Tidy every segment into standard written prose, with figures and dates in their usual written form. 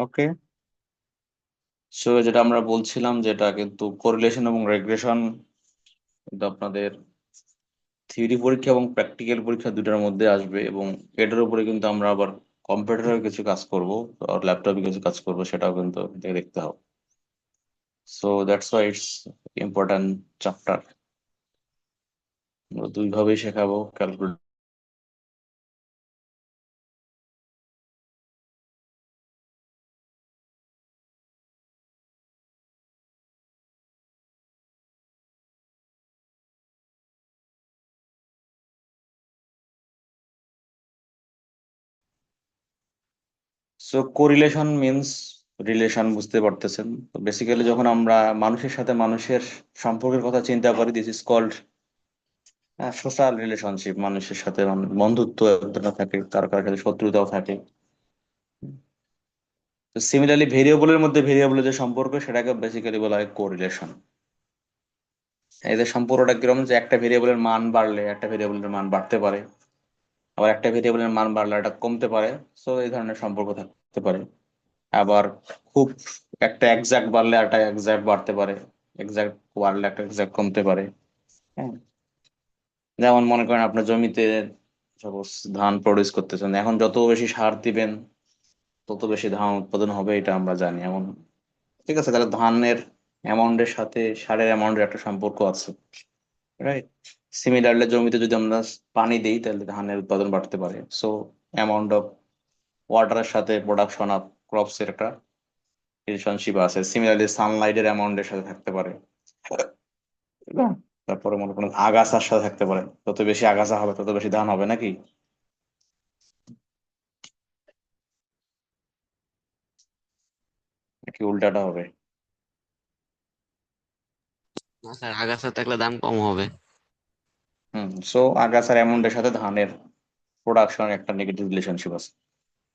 ওকে। So যেটা আমরা বলছিলাম, যেটা কিন্তু কোরিলেশন এবং রেগ্রেশন কিন্তু আপনাদের থিওরি পরীক্ষা এবং প্র্যাকটিক্যাল পরীক্ষা দুটার মধ্যে আসবে, এবং এটার উপরে কিন্তু আমরা আবার কম্পিউটারে কিছু কাজ করব আর ল্যাপটপে কিছু কাজ করব, সেটাও কিন্তু দেখতে হবে। So that's why it's important chapter. আমরা দুই ভাবেই শেখাবো, calculate. So correlation means relation, বুঝতে পারতেছেন? তো বেসিক্যালি যখন আমরা মানুষের সাথে মানুষের সম্পর্কের কথা চিন্তা করি, this is called social relationship. মানুষের সাথে বন্ধুত্ব এক ধরনের থাকে, কারো কারোর সাথে শত্রুতাও থাকে। তো সিমিলারলি ভেরিয়েবলের মধ্যে ভেরিয়েবলের যে সম্পর্ক, সেটাকে বেসিক্যালি বলা হয় কোরিলেশন। এদের সম্পর্কটা কিরকম, যে একটা ভেরিয়েবলের মান বাড়লে একটা ভেরিয়েবলের মান বাড়তে পারে, আবার একটা ভেরিয়েবলের মান বাড়লে এটা কমতে পারে। সো এই ধরনের সম্পর্ক থাকতে পারে। আবার খুব একটা এক্সাক্ট বাড়লে একটা এক্সাক্ট বাড়তে পারে, এক্সাক্ট বাড়লে একটা এক্সাক্ট কমতে পারে। হ্যাঁ, যেমন মনে করেন আপনার জমিতে সাপোজ ধান প্রডিউস করতেছেন, এখন যত বেশি সার দিবেন তত বেশি ধান উৎপাদন হবে, এটা আমরা জানি এমন। ঠিক আছে, তাহলে ধানের অ্যামাউন্টের সাথে সারের অ্যামাউন্টের একটা সম্পর্ক আছে, রাইট? সিমিলারলি জমিতে যদি আমরা পানি দিই, তাহলে ধানের উৎপাদন বাড়তে পারে। সো অ্যামাউন্ট অফ ওয়াটারের সাথে প্রোডাকশন অফ ক্রপস এর একটা রিলেশনশিপ আছে। সিমিলারলি সানলাইটের অ্যামাউন্টের সাথে থাকতে পারে। না? তারপরে মনে করেন আগাছার সাথে থাকতে পারে, যত বেশি আগাছা হবে তত বেশি ধান হবে, নাকি? নাকি উল্টাটা হবে? না স্যার, আগাছা থাকলে দাম কম হবে। সো আগাছার অ্যামাউন্টের সাথে ধানের প্রোডাকশনের একটা নেগেটিভ রিলেশনশিপ আছে।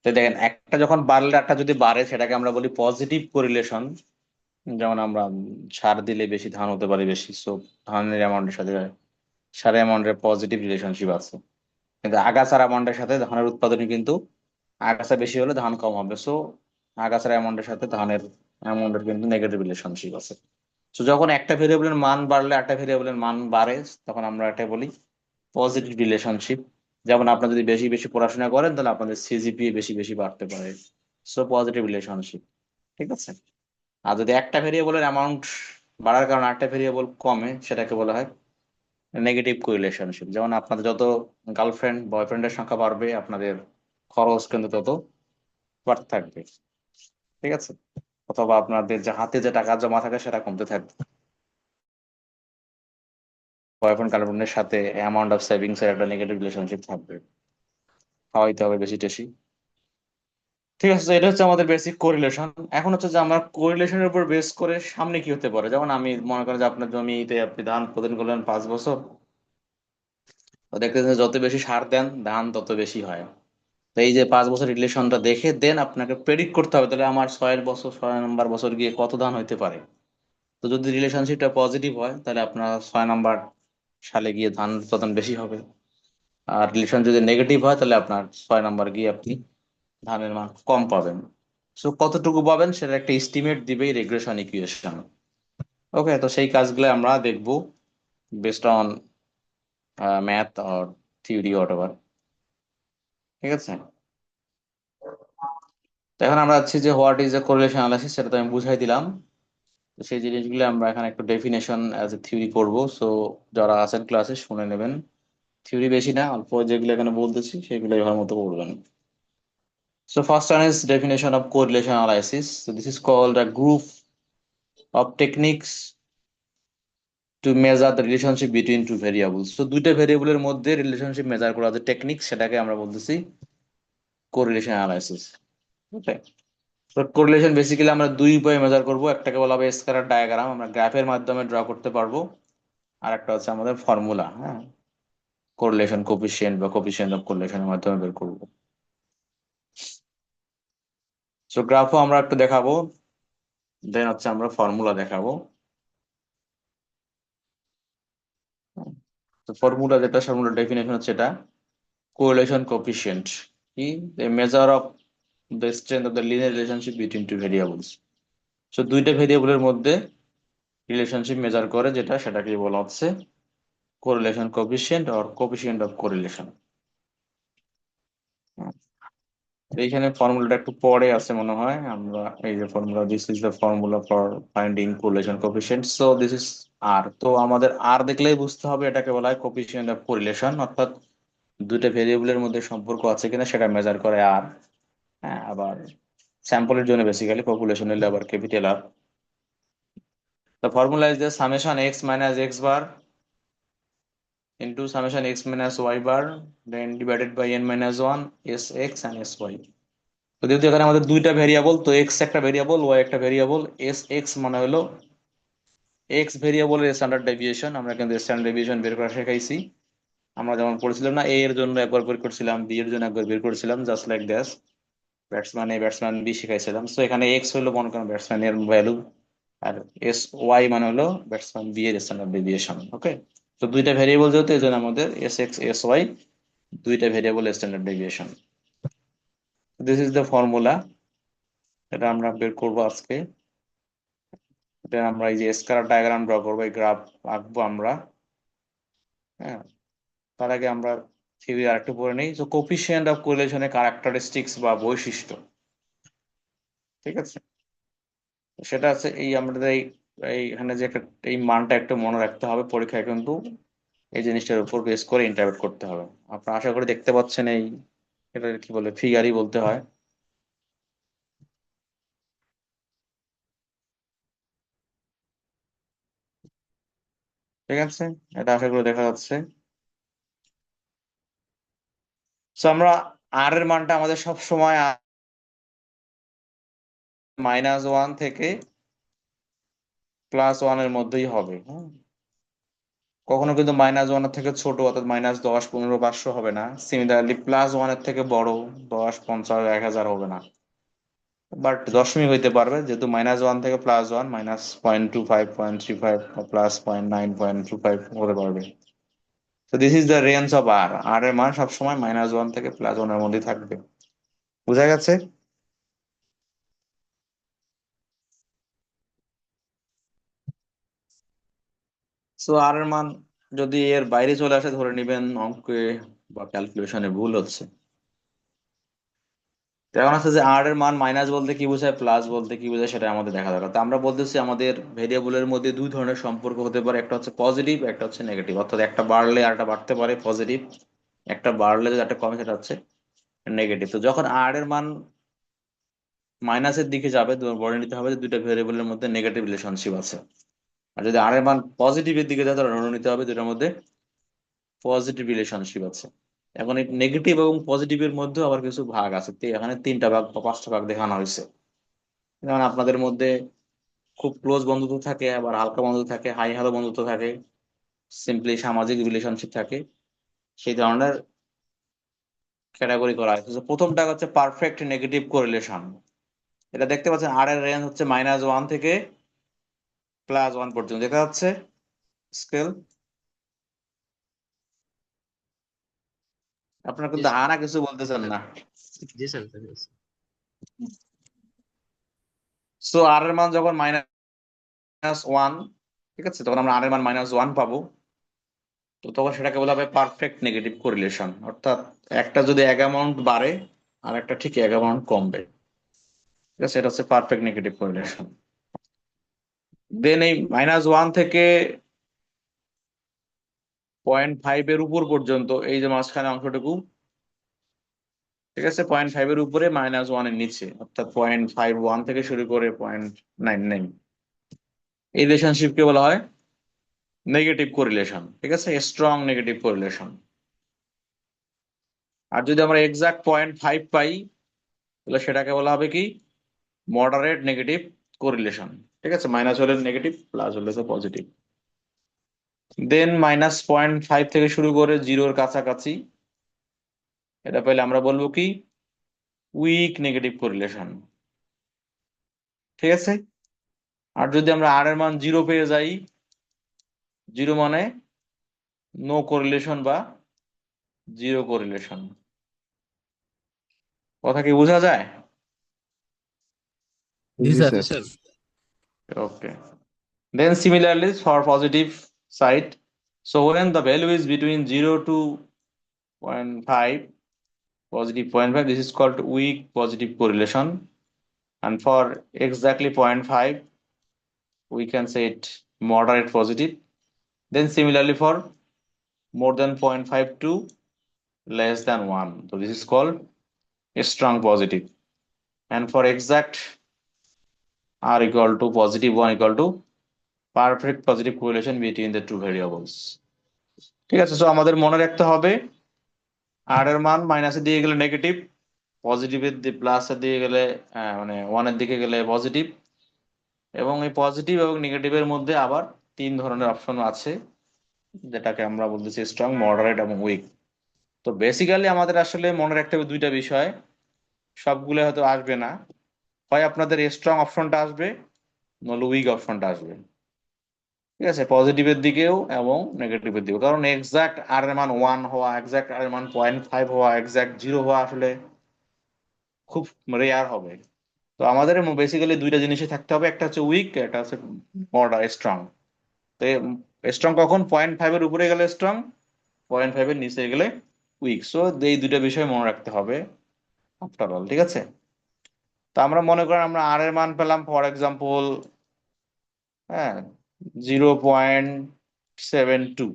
তো দেখেন, একটা যখন বাড়লে একটা যদি বাড়ে, সেটাকে আমরা বলি পজিটিভ কোরিলেশন। যেমন আমরা সার দিলে বেশি ধান হতে পারে বেশি, সো ধানের অ্যামাউন্টের সাথে সারের অ্যামাউন্টের পজিটিভ রিলেশনশিপ আছে। কিন্তু আগাছার অ্যামাউন্টের সাথে ধানের উৎপাদনে কিন্তু আগাছা বেশি হলে ধান কম হবে। সো আগাছার অ্যামাউন্টের সাথে ধানের অ্যামাউন্টের কিন্তু নেগেটিভ রিলেশনশিপ আছে। তো যখন একটা ভেরিয়েবলের মান বাড়লে একটা ভেরিয়েবলের মান বাড়ে, তখন আমরা এটা বলি পজিটিভ রিলেশনশিপ। যেমন আপনার যদি বেশি বেশি পড়াশোনা করেন, তাহলে আপনাদের সিজিপিএ বেশি বেশি বাড়তে পারে। So positive relationship. ঠিক আছে। আর যদি একটা ভেরিয়েবলের অ্যামাউন্ট বাড়ার কারণে একটা ভেরিয়েবল কমে, সেটাকে বলা হয় নেগেটিভ কোরিলেশনশিপ। যেমন আপনাদের যত গার্লফ্রেন্ড বয়ফ্রেন্ডের সংখ্যা বাড়বে, আপনাদের খরচ কিন্তু তত বাড়তে থাকবে। ঠিক আছে। অথবা আপনাদের যে হাতে যে টাকা জমা থাকে, সেটা কমতে থাকবে। বয়ফ্রেন্ড গার্লফ্রেন্ডের সাথে অ্যামাউন্ট অফ সেভিংস এর একটা নেগেটিভ রিলেশনশিপ থাকবে। খাওয়াইতে হবে বেশি টেশি। ঠিক আছে, তো এটা হচ্ছে আমাদের বেসিক কোরিলেশন। এখন হচ্ছে যে আমরা কোরিলেশনের উপর বেস করে সামনে কি হতে পারে। যেমন আমি মনে করেন যে আপনার জমিতে আপনি ধান উৎপাদন করলেন 5 বছর, তো দেখতেছেন যত বেশি সার দেন ধান তত বেশি হয়। তো এই যে 5 বছর রিলেশনটা দেখে দেন আপনাকে প্রেডিক্ট করতে হবে, তাহলে আমার 6 বছর 6 নম্বর বছর গিয়ে কত ধান হইতে পারে। তো যদি রিলেশনশিপটা পজিটিভ হয়, তাহলে আপনার 6 নম্বর সালে গিয়ে ধান উৎপাদন বেশি হবে। আর রিলেশন যদি নেগেটিভ হয়, তাহলে আপনার 6 নম্বর গিয়ে আপনি ধানের মান কম পাবেন। সো কতটুকু পাবেন সেটা একটা এস্টিমেট দিবে রিগ্রেশন ইকুয়েশন। ওকে, তো সেই কাজগুলো আমরা দেখবো based on math or theory what ever. ঠিক আছে। তো এখন আমরা যাচ্ছি যে what is a correlation analysis, সেটা তো আমি বুঝাই দিলাম। তো সেই জিনিসগুলো আমরা এখানে একটু ডেফিনেশন অ্যাজ এ থিওরি করব। সো যারা আছেন ক্লাসে শুনে নেবেন। থিওরি বেশি না, অল্প যেগুলো এখানে বলতেছি সেগুলো এবার মতো পড়বেন। So first one is definition of correlation analysis. So this is called a group of techniques to measure the relationship between two variables. So দুইটা ভেরিয়েবলের মধ্যে রিলেশনশিপ মেজার করার যে টেকনিক, সেটাকে আমরা বলতেছি কোরিলেশন অ্যানালাইসিস। ওকে। তো কোরিলেশন বেসিক্যালি আমরা দুই উপায়ে মেজার করব। একটাকে বলা হবে স্ক্যাটার ডায়াগ্রাম, আমরা গ্রাফের মাধ্যমে ড্র করতে পারবো। আর একটা হচ্ছে আমাদের ফর্মুলা, হ্যাঁ, কোরিলেশন কোফিশিয়েন্ট বা কোফিশিয়েন্ট অফ কোরিলেশনের মাধ্যমে বের করবো। সো গ্রাফও আমরা একটু দেখাবো, দেন হচ্ছে আমরা ফর্মুলা দেখাবো। তো ফর্মুলা যেটা, ফর্মুলা ডেফিনেশন হচ্ছে এটা কোরিলেশন কোফিশিয়েন্ট কি, measure of the strength of the linear relationship between two variables. So দুইটা ভেরিয়েবলের মধ্যে রিলেশনশিপ মেজার করে যেটা, সেটাকে বলা হচ্ছে correlation coefficient or coefficient of correlation. এইখানে ফর্মুলাটা একটু পরে আছে মনে হয়, আমরা এই যে formula, this is the formula for finding correlation coefficient, so this is r. তো আমাদের আর দেখলেই বুঝতে হবে এটাকে বলা হয় কোএফিসিয়েন্ট অফ কোরিলেশন, অর্থাৎ দুইটা ভেরিয়েবলের মধ্যে সম্পর্ক আছে কিনা সেটা মেজার করে আর। হ্যাঁ, আবার স্যাম্পলের জন্য বেসিক্যালি, পপুলেশন হলে আবার ক্যাপিটাল আর। The formula is the summation x minus x bar into summation x minus y bar then divided by n minus 1 sx and sy। তো যেহেতু এখানে আমাদের দুইটা ভেরিয়েবল, তো x একটা ভেরিয়েবল, y একটা ভেরিয়েবল, sx মানে হলো x ভেরিয়েবলের স্ট্যান্ডার্ড ডেভিয়েশন। আমরা কিন্তু স্ট্যান্ডার্ড ডেভিয়েশন বের করা শেখাইছি, আমরা যেমন পড়ছিলাম না, a এর জন্য একবার বের করছিলাম, b এর জন্য একবার বের করছিলাম, just like that. Batsman A batsman B শিখাইছিলাম। সো এখানে x হলো মনে করেন ব্যাটসম্যান এর ভ্যালু, আর এস ওয়াই মানে হলো ব্যাটসম্যান বি এর স্ট্যান্ডার্ড ডেভিয়েশন। ওকে, তো দুইটা ভেরিয়েবল যেহেতু এই জন্য আমাদের এস এক্স এস ওয়াই দুইটা variable standard deviation. This is the formula, এটা আমরা বের করবো আজকে। এটা আমরা এই যে স্কেলার ডায়াগ্রাম ড্র করবো, এই গ্রাফ আঁকবো আমরা। হ্যাঁ, তার আগে আমরা থিওরি আরেকটু পড়ে নিই। তো কোফিশিয়েন্ট অফ কোরিলেশনের ক্যারেক্টারিস্টিক্স বা বৈশিষ্ট্য, ঠিক আছে, সেটা আছে এই আমাদের এইখানে যে একটা, এই মানটা একটু মনে রাখতে হবে পরীক্ষায় কিন্তু এই জিনিসটার উপর বেস করে ইন্টারপ্রেট করতে হবে। আপনারা আশা করি দেখতে পাচ্ছেন, এই এটা কি বলে, ফিগারই বলতে হয়। ঠিক আছে, এটা আশা করি দেখা যাচ্ছে। তো আমরা আর এর মানটা আমাদের সব সময় -1 থেকে +1 এর মধ্যেই হবে। হ্যাঁ, কখনো কিন্তু -1 এর থেকে ছোট, অর্থাৎ -10, 15, 500 হবে না। সিমিলারলি +1 এর থেকে বড়, 10, 50, 1000 হবে না। বাট দশমিক হইতে পারবে, যেহেতু -1 থেকে +1, -0.25, 0.35, +0.9, 0.25 হতে পারবে। তো this is the range of r. আর এর মান সবসময় -1 থেকে +1 এর মধ্যে থাকবে। বুঝা গেছে? সো আর এর মান যদি এর বাইরে চলে আসে, ধরে নিবেন অঙ্কে বা ক্যালকুলেশনে ভুল হচ্ছে। তো এখন আছে যে আর এর মান মাইনাস বলতে কি বোঝায়, প্লাস বলতে কি বোঝায়, সেটা আমাদের দেখা দরকার। তো আমরা বলতেছি আমাদের ভেরিয়েবলের মধ্যে দুই ধরনের সম্পর্ক হতে পারে, একটা হচ্ছে পজিটিভ, একটা হচ্ছে নেগেটিভ। অর্থাৎ একটা বাড়লে আর একটা বাড়তে পারে পজিটিভ, একটা বাড়লে যদি একটা কমে সেটা হচ্ছে নেগেটিভ। তো যখন আর এর মান মাইনাসের দিকে যাবে, বলে নিতে হবে যে দুইটা ভেরিয়েবলের মধ্যে নেগেটিভ রিলেশনশিপ আছে। আর যদি আর এর মান পজিটিভের দিকে যায়, তাহলে ধরে নিতে হবে দুটার মধ্যে পজিটিভ রিলেশনশিপ আছে। এখন এই নেগেটিভ এবং পজিটিভের মধ্যে আবার কিছু ভাগ আছে, তো এখানে 3টা ভাগ বা 5টা ভাগ দেখানো হয়েছে। যেমন আপনাদের মধ্যে খুব ক্লোজ বন্ধুত্ব থাকে, আবার হালকা বন্ধুত্ব থাকে, হাই হ্যালো বন্ধুত্ব থাকে, সিম্পলি সামাজিক রিলেশনশিপ থাকে, সেই ধরনের ক্যাটাগরি করা হয়েছে। তো প্রথমটা হচ্ছে পারফেক্ট নেগেটিভ কোরিলেশন। এটা দেখতে পাচ্ছেন আর এর রেঞ্জ হচ্ছে -1 থেকে +1 পর্যন্ত দেখা যাচ্ছে স্কেল। আপনারা জি কিন্তু স্যার। হানা কিছু বলতেছেন না। জি স্যার। সো আর এর মান যখন -1, ঠিক আছে, তখন আমরা আর এর মান -1 পাবো। তো তখন সেটাকে বলা হবে পারফেক্ট নেগেটিভ কোরিলেশন, অর্থাৎ একটা যদি এক অ্যামাউন্ট বাড়ে আর একটা ঠিক এক অ্যামাউন্ট কমবে। ঠিক আছে, এটা হচ্ছে পারফেক্ট নেগেটিভ কোরিলেশন। দেন এই -1 থেকে 0.5 এর উপর পর্যন্ত, এই যে মাঝখানে অংশটুকু, ঠিক আছে, 0.5 এর উপরে -1 এর নিচে, অর্থাৎ 0.51 থেকে শুরু করে 0.99, এই রিলেশনশিপকে বলা হয় নেগেটিভ কোরিলেশন। ঠিক আছে, স্ট্রং নেগেটিভ কোরিলেশন। আর যদি আমরা এক্সাক্ট 0.5 পাই, তাহলে সেটাকে বলা হবে কি, মডারেট নেগেটিভ কোরিলেশন। ঠিক আছে, মাইনাস হলে নেগেটিভ, প্লাস হলে তো পজিটিভ। দেন -0.5 থেকে শুরু করে জিরোর কাছাকাছি, এটা পেলে আমরা বলবো কি, উইক নেগেটিভ কোরিলেশন। ঠিক আছে, আর যদি আমরা আর এর মান 0 পেয়ে যাই, 0 মানে নো কোরিলেশন বা জিরো কোরিলেশন। কথা কি বোঝা যায়? জি sir. G sir. Okay. Then similarly for positive side, so when the value is between 0 to 0.5, positive 0.5, this is called weak positive correlation. And for exactly 0.5, we can say it moderate positive. Then similarly for more than 0.5 to less than 1. So this is called a strong positive. And for exact R equal to positive 1 equal to perfect positive correlation between the two variables. ঠিক আছে, so আমাদের মনে রাখতে হবে আর এর মান মাইনাসে দিয়ে গেলে নেগেটিভ, পজিটিভের প্লাসে দিয়ে গেলে মানে ওয়ানের দিকে গেলে পজিটিভ, এবং এই পজিটিভ এবং নেগেটিভের মধ্যে আবার তিন ধরনের অপশন আছে, যেটাকে আমরা বলতেছি স্ট্রং, মডারেট এবং উইক। তো বেসিক্যালি আমাদের আসলে মনে রাখতে হবে দুইটা বিষয়, সবগুলো হয়তো আসবে না, হয় আপনাদের স্ট্রং অপশনটা আসবে, নইলে উইক অপশনটা আসবে। ঠিক আছে, পজিটিভের দিকেও এবং নেগেটিভের দিকেও, কারণ এক্সাক্ট আর এর মান 1 হওয়া, এক্সাক্ট আর এর মান 0.5 হওয়া, এক্সাক্ট 0 হওয়া আসলে খুব রেয়ার হবে। তো আমাদের বেসিক্যালি দুইটা জিনিসই থাকতে হবে, একটা হচ্ছে উইক, একটা হচ্ছে স্ট্রং। তো স্ট্রং কখন? 0.5 এর উপরে গেলে স্ট্রং, 0.5 এর নিচে গেলে উইক। সো এই দুইটা বিষয় মনে রাখতে হবে আফটার অল। ঠিক আছে, তো আমরা মনে করেন আমরা আর এর মান পেলাম ফর এক্সাম্পল, হ্যাঁ, 0.72,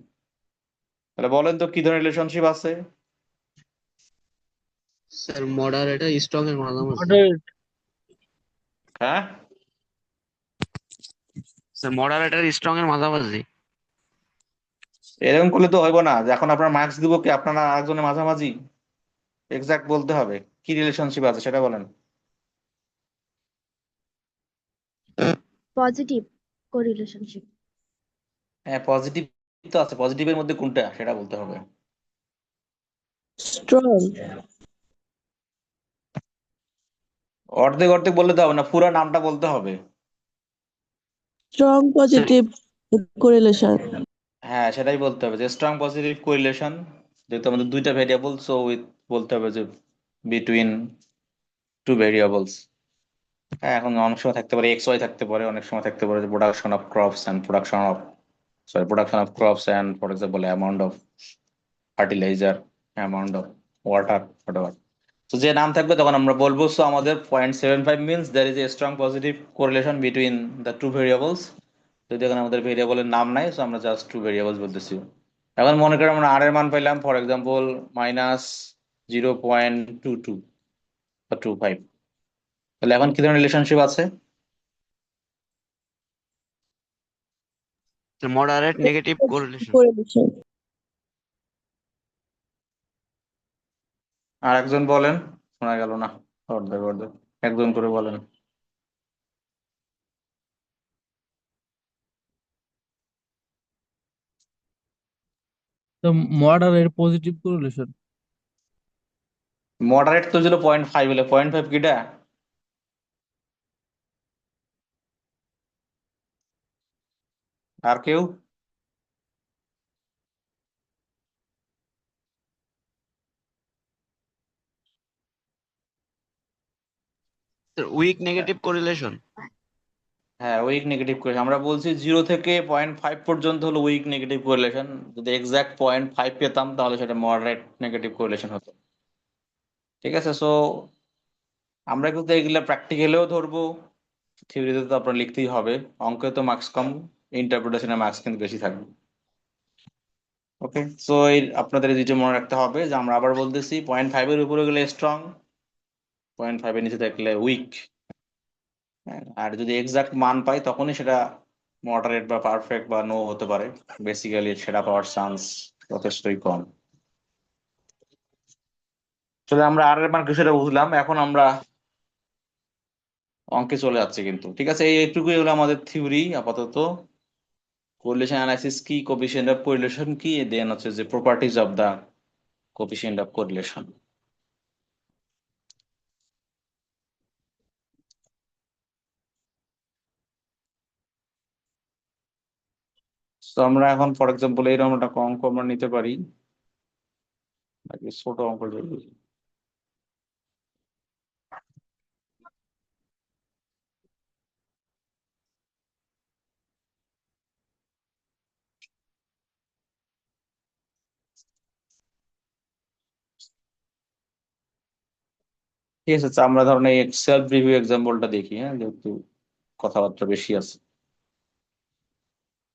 তাহলে বলেন তো কি ধরনের রিলেশনশিপ আছে? স্যার মডারেট আর স্ট্রং এর মাঝামাঝি। মডারেট। হ্যাঁ, স্যার মডারেট আর স্ট্রং এর মাঝামাঝি। এরকম করলে তো হইব না, যে এখন আপনার মার্কস দিব কি আপনারা আরেকজনের মাঝামাঝি, এক্সাক্ট বলতে হবে কি রিলেশনশিপ আছে সেটা বলেন। পজিটিভ কোরিলেশনশিপ। হ্যাঁ, পজিটিভ তো আছে, পজিটিভের মধ্যে কোনটা সেটা বলতে হবে। স্ট্রং। অর্ধেক অর্ধেক বললে তো হবে না, পুরো নামটা বলতে হবে। Strong sir positive correlation. হ্যাঁ, সেটাই বলতে হবে যে স্ট্রং পজিটিভ কোরিলেশন, যেহেতু আমাদের দুইটা ভেরিয়েবল, সো উইথ বলতে হবে যে বিটুইন টু ভেরিয়েবলস। হ্যাঁ, এখন অনেক সময় থাকতে পারে এক্স ওয়াই, থাকতে পারে অনেক সময় থাকতে পারে যে production of crops and production of, sorry, production of crops and for example amount of fertiliser, amount of water, whatever. তো যে নাম থাকবে তখন আমরা বলবো, সো আমাদের 0.75 means there is a strong positive correlation between the two variables. যদি এখানে আমাদের ভেরিয়েবলের নাম নাই, সো আমরা জাস্ট টু ভেরিয়েবলস বলতেছি। এখন মনে করি আমরা আর এর মান পাইলাম ফর এক্সাম্পল -0.22 বা 25, তাহলে এখন কি ধরনের রিলেশনশিপ আছে? Moderate negative correlation. কোরিলেশন। আর একজন বলেন, শোনা গেল না, অর্ধেক অর্ধেক, একজন করে বলেন। তো মডারেট পজিটিভ কোরিলেশন। মডারেট তো ছিল 0.5, হলে 0.5 কিটা? আর কেউ? Sir weak negative correlation. হ্যাঁ, উইক নেগেটিভ কোরিলেশন আমরা বলছি, 0 থেকে 0.5 পর্যন্ত হলো উইক নেগেটিভ কোরিলেশন। যদি এক্সাক্ট 0.5 পেতাম তাহলে সেটা মডারেট নেগেটিভ কোরিলেশন হতো। ঠিক আছে, সো আমরা কিন্তু এগুলা প্র্যাকটিক্যালেও ধরবো, থিওরিতে তো আপনার লিখতেই হবে, অঙ্কে তো মার্কস কম, ইন্টারপ্রিটেশনে মার্কস কিন্তু বেশি থাকবে। ওকে, সো এই আপনাদের এই দুটো মনে রাখতে হবে, যে আমরা আবার বলতেছি 0.5 এর উপরে গেলে স্ট্রং, 0.5 এর নিচে থাকলে উইক। আর যদি এক্সাক্ট মান পাই তখনই সেটা মডারেট বা পারফেক্ট বা নো হতে পারে, বেসিক্যালি সেটা পাওয়ার চান্স যথেষ্টই কম। আসলে আমরা আর এর মান সেটা বুঝলাম, এখন আমরা অঙ্কে চলে যাচ্ছি কিন্তু। ঠিক আছে, এইটুকুই হলো আমাদের থিওরি আপাতত। কোরিলেশন অ্যানালাইসিস কি, কোএফিসিয়েন্ট অফ কোরিলেশন কি, দেন হচ্ছে যে properties of the coefficient of correlation. তো আমরা এখন ফর এক্সাম্পল এইরকম একটা অঙ্ক আমরা নিতে পারি, নাকি ছোট অঙ্ক জরুরি? ঠিক আছে, তো আমরা ধরুন এই সেলফ রিভিউ এক্সাম্পলটা দেখি, হ্যাঁ, যেহেতু কথাবার্তা বেশি আছে।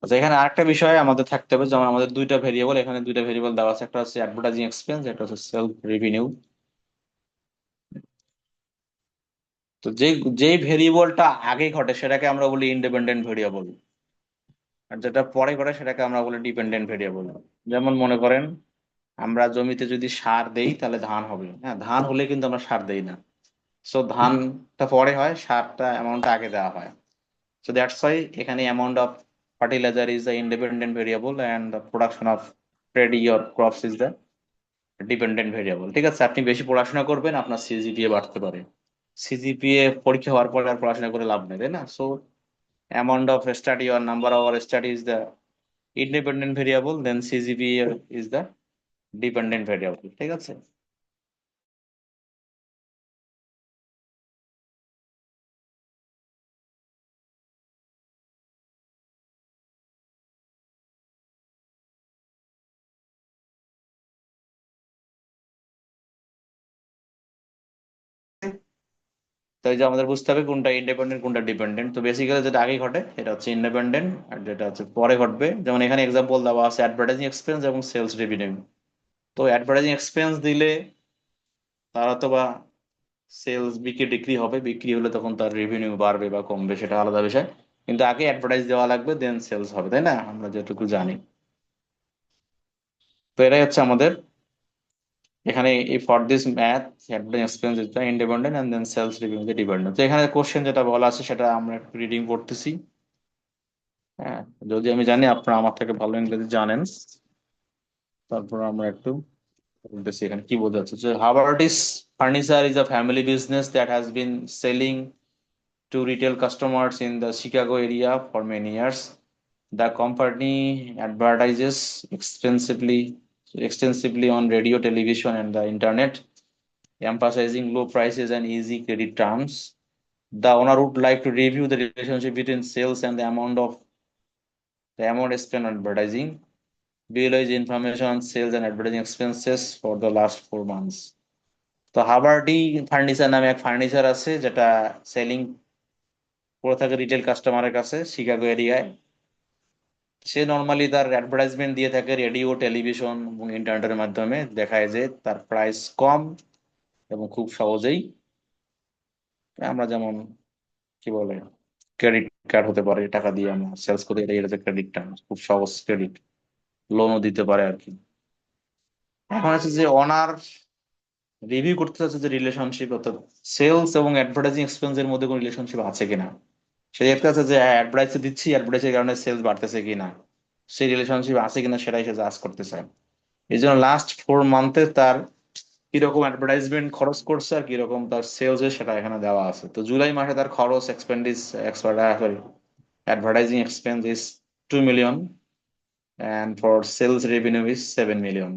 আচ্ছা, এখানে আরেকটা বিষয় আমাদের থাকতে হবে, যেমন আমাদের দুইটা ভেরিয়েবল, এখানে দুইটা ভেরিয়েবল দেওয়া আছে, একটা হচ্ছে অ্যাডভার্টাইজিং এক্সপেন্স, একটা হচ্ছে সেলফ রেভিনিউ। তো যেই ভেরিয়েবলটা আগে ঘটে সেটাকে আমরা বলি ইন্ডিপেন্ডেন্ট ভেরিয়েবল, আর যেটা পরে ঘটে সেটাকে আমরা বলি ডিপেন্ডেন্ট ভেরিয়েবল। যেমন মনে করেন আমরা জমিতে যদি সার দেই তাহলে ধান হবে, হ্যাঁ, ধান হলে কিন্তু আমরা সার দেই না। সো ধানটা পরে হয়, সারটা অ্যামাউন্টটা আগে দেওয়া হয়। So that's why এখানে amount of fertilizer is the independent variable and the production of paddy or crops is the dependent variable। ঠিক আছে, আপনি বেশি পড়াশোনা করবেন আপনার সিজিপিএ বাড়তে পারে। সিজিপিএ পরীক্ষা হওয়ার পরে আর পড়াশোনা করে লাভ নেই, তাই না? So amount of study or number of hour study is the independent variable, then CGPA is the dependent variable। ঠিক আছে। তো এই যে আমাদের বুঝতে হবে কোনটা ইন্ডিপেন্ডেন্ট কোনটা ডিপেন্ডেন্ট। তো বেসিক্যালি যেটা আগে ঘটে এটা হচ্ছে ইন্ডিপেন্ডেন্ট, আর যেটা হচ্ছে পরে ঘটবে, যেমন এখানে এক্সাম্পল দেওয়া আছে অ্যাডভার্টাইজিং এক্সপেন্স এবং সেলস রেভিনিউ। তো অ্যাডভার্টাইজিং এক্সপেন্স দিলে তার অথবা সেলস বিক্রি টিক্রি হবে, বিক্রি হলে তখন তার রেভিনিউ বাড়বে বা কমবে সেটা আলাদা বিষয়, কিন্তু আগে অ্যাডভার্টাইজ দেওয়া লাগবে দেন সেলস হবে, তাই না? আমরা যেটুকু জানি। তো এটাই হচ্ছে আমাদের এখানে এই for this math advertising expense is the independent and then sales revenue the dependent. তো এখানে কোশ্চেন যেটা বলা আছে সেটা আমরা একটু রিডিং করতেছি। হ্যাঁ, যদি আমি জানি আপনারা আমার থেকে ভালো ইংরেজি জানেন, তারপর আমরা একটু বলতেছি এখানে কি বোঝা যাচ্ছে। যে Havertys furniture is a family business that has been selling to retail customers in the Chicago area for many years. The company advertises extensively on radio, television, and the internet, emphasizing low prices and easy credit terms. The owner would like to review the relationship between sales and the amount spent on advertising. Below is information on sales and advertising expenses for the last 4 months. তো হাবার্ডি furniture নামে এক furniture আছে যেটা selling করে থাকে retail কাস্টমারের কাছে Chicago এরিয়ায়। সে নর্মালি তার অ্যাডভার্টাইজমেন্ট দিয়ে থাকে রেডিও, টেলিভিশন এবং ইন্টারনেটের মাধ্যমে, দেখায় যে তার প্রাইস কম এবং খুব সহজেই আমরা যেমন কি বলে ক্রেডিট কার্ড হতে পারে, টাকা দিয়ে আমরা সেলস করি, এটা হচ্ছে ক্রেডিট টার্ম, খুব সহজ ক্রেডিট, লোনও দিতে পারে আর কি। এখন আছে যে অনার রিভিউ করতে চাচ্ছে যে রিলেশনশিপ, অর্থাৎ সেলস এবং অ্যাডভার্টাইজিং এক্সপেন্সের মধ্যে কোনো রিলেশনশিপ আছে কিনা। সে দেখতে আছে যে অ্যাডভার্টাইজ দিচ্ছি, অ্যাডভার্টাইজের কারণে সেলস বাড়তেছে কিনা, সেই রিলেশনশিপ আছে কিনা সেটাই সে জাজ করতে চায়। এই জন্য লাস্ট 4 মান্থে তার কিরকম অ্যাডভার্টাইজমেন্ট খরচ করছে আর কিরকম তার সেলস সেটা এখানে দেওয়া আছে। তো জুলাই মাসে তার খরচ advertising expense is 2 million and for sales revenue is 7 million,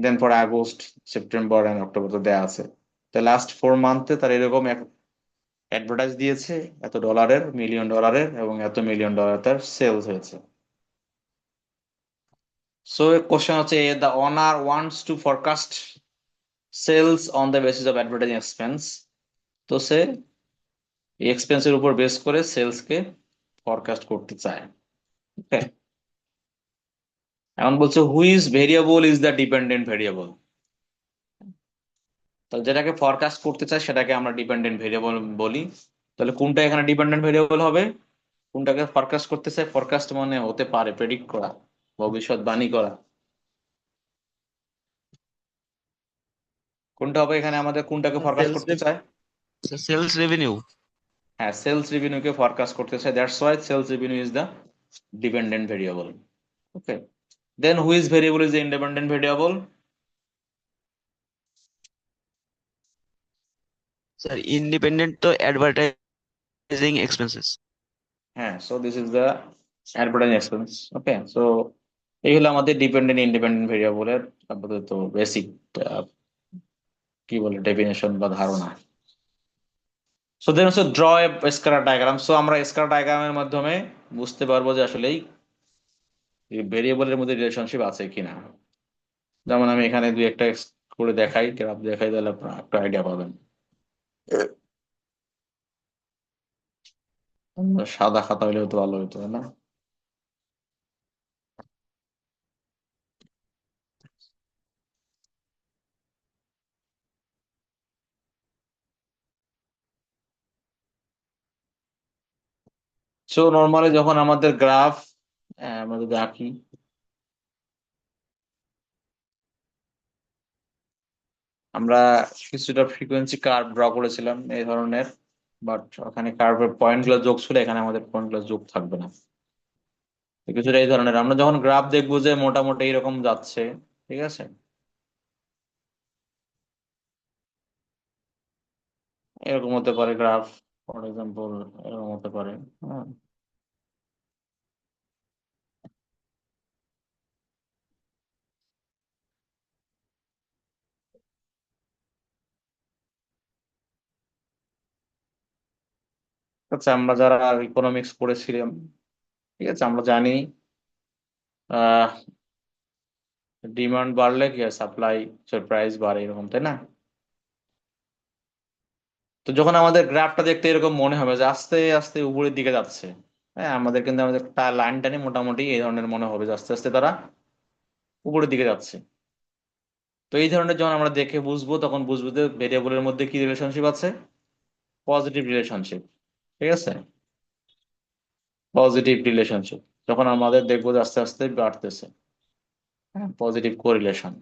then for August, September and October তো দেওয়া আছে। তো লাস্ট 4 মান্থে তার এরকম অ্যাডভার্টাইজ দিয়েছে এত ডলারের, মিলিয়ন ডলারের, এবং এত মিলিয়ন ডলার তার সেলস হয়েছে। সো কোশ্চেন হচ্ছে the owner wants to forecast sales on the basis of advertising expense. তো সে এই এক্সপেন্সের উপর বেস করে সেলসকে ফরকাস্ট করতে চায়। ওকে, এখন বলছে which variable is the dependent variable. তাহলে যেটাকে ফরকাস্ট করতে চায় সেটাকে আমরা ডিপেন্ডেন্ট ভেরিয়েবল বলি। তাহলে কোনটা এখানে ডিপেন্ডেন্ট ভেরিয়েবল হবে, কোনটাকে ফরকাস্ট করতে চায়? ফরকাস্ট মানে হতে পারে প্রেডিক্ট করা, ভবিষ্যৎবাণী করা। কোনটা হবে এখানে আমাদের, কোনটাকে ফরকাস্ট করতে চায়? Sales revenue. হ্যাঁ, সেলস রেভিনিউকে ফরকাস্ট করতে চায়, that's why sales revenue is the dependent variable. Okay, then which variable is the independent variable? Sir independent তো অ্যাডভার্টাইজিং এক্সপেন্সেস। হ্যাঁ, so this is the advertising expense. Okay, so এই হলো আমাদের dependent independent ভেরিয়েবলের আপাতত basic কি বলে definition বা ধারণা। সো দেন হচ্ছে ড্র এ স্কেলার ডায়াগ্রাম। সো আমরা স্কেলার ডায়াগ্রামের মাধ্যমে বুঝতে পারবো যে আসলে এই ভেরিয়েবলের মধ্যে রিলেশনশিপ আছে কিনা। যেমন আমি এখানে দুই একটা করে দেখাই, গ্রাফ দেখাই, তাহলে আপনারা একটা আইডিয়া পাবেন। সাদা খাতা হইলে তো ভালো হতো, তাই না? সো নর্মালি যখন আমাদের গ্রাফ আমরা যদি আঁকি, আমরা কিছুটা ফ্রিকোয়েন্সি কার্ভ ড্র করেছিলাম এই ধরনের, বাট ওখানে কার্ভের পয়েন্ট গুলো যোগ ছিল, এখানে আমাদের পয়েন্ট গুলো যোগ থাকবে না। তো কিছুটা এই ধরনের আমরা যখন গ্রাফ দেখবো যে মোটামুটি এরকম যাচ্ছে, ঠিক আছে, এরকম হতে পারে গ্রাফ, ফর এক্সাম্পল এরকম হতে পারে। হ্যাঁ, আচ্ছা, আমরা যারা ইকোনমিক্স পড়েছিলাম, ঠিক আছে, আমরা জানি আহ ডিমান্ড বাড়লে কি হয়, সাপ্লাই প্রাইস বাড়ে, এরকম, তাই না? তো যখন আমাদের গ্রাফটা দেখতে এরকম মনে হবে যে আস্তে আস্তে উপরের দিকে যাচ্ছে, হ্যাঁ, আমাদের কিন্তু আমাদের লাইন টানি মোটামুটি এই ধরনের মনে হবে যে আস্তে আস্তে তারা উপরের দিকে যাচ্ছে। তো এই ধরনের যখন আমরা দেখে বুঝবো, তখন বুঝবো যে ভেরিয়েবলের মধ্যে কি রিলেশনশিপ আছে, পজিটিভ রিলেশনশিপ, ঠিক আছে, পজিটিভ রিলেশনশিপ। যখন আমাদের দেখবো যে আস্তে আস্তে বাড়তেছে, হ্যাঁ, পজিটিভ কোরিলেশন।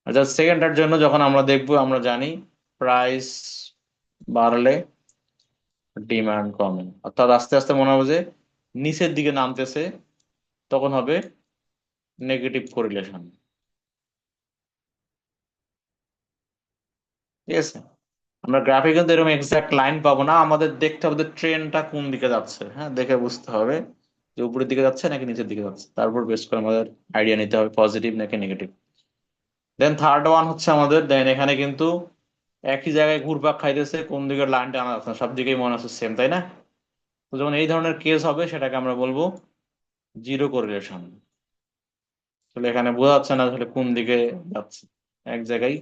আচ্ছা, সেকেন্ডটার জন্য যখন আমরা দেখবো, আমরা জানি প্রাইস বাড়লে ডিমান্ড কমে, অর্থাৎ আস্তে আস্তে মনে হবে যে নিচের দিকে নামতেছে, তখন হবে নেগেটিভ কোরিলেশন, ঠিক আছে। আমরা গ্রাফে কিন্তু এরকম এক্সাক্ট লাইন পাবো না, আমাদের দেখতে হবে ট্রেনটা কোন দিকে যাচ্ছে, হ্যাঁ, দেখে বুঝতে হবে যে উপরের দিকে যাচ্ছে নাকি নিচের দিকে যাচ্ছে, তারপর বেস করে আমাদের আইডিয়া নিতে হবে পজিটিভ নাকি নেগেটিভ। দেন থার্ড ওয়ান হচ্ছে আমাদের, দেন এখানে কিন্তু একই জায়গায় ঘুরপাক খাইতেছে, কোন দিকের লাইনটা আনা যাচ্ছে না, সব দিকেই মনে হচ্ছে সেম, তাই না? তো যখন এই ধরনের কেস হবে, সেটাকে আমরা বলবো জিরো কোরিলেশন। আসলে এখানে বোঝা যাচ্ছে না আসলে কোন দিকে যাচ্ছে, এক জায়গায়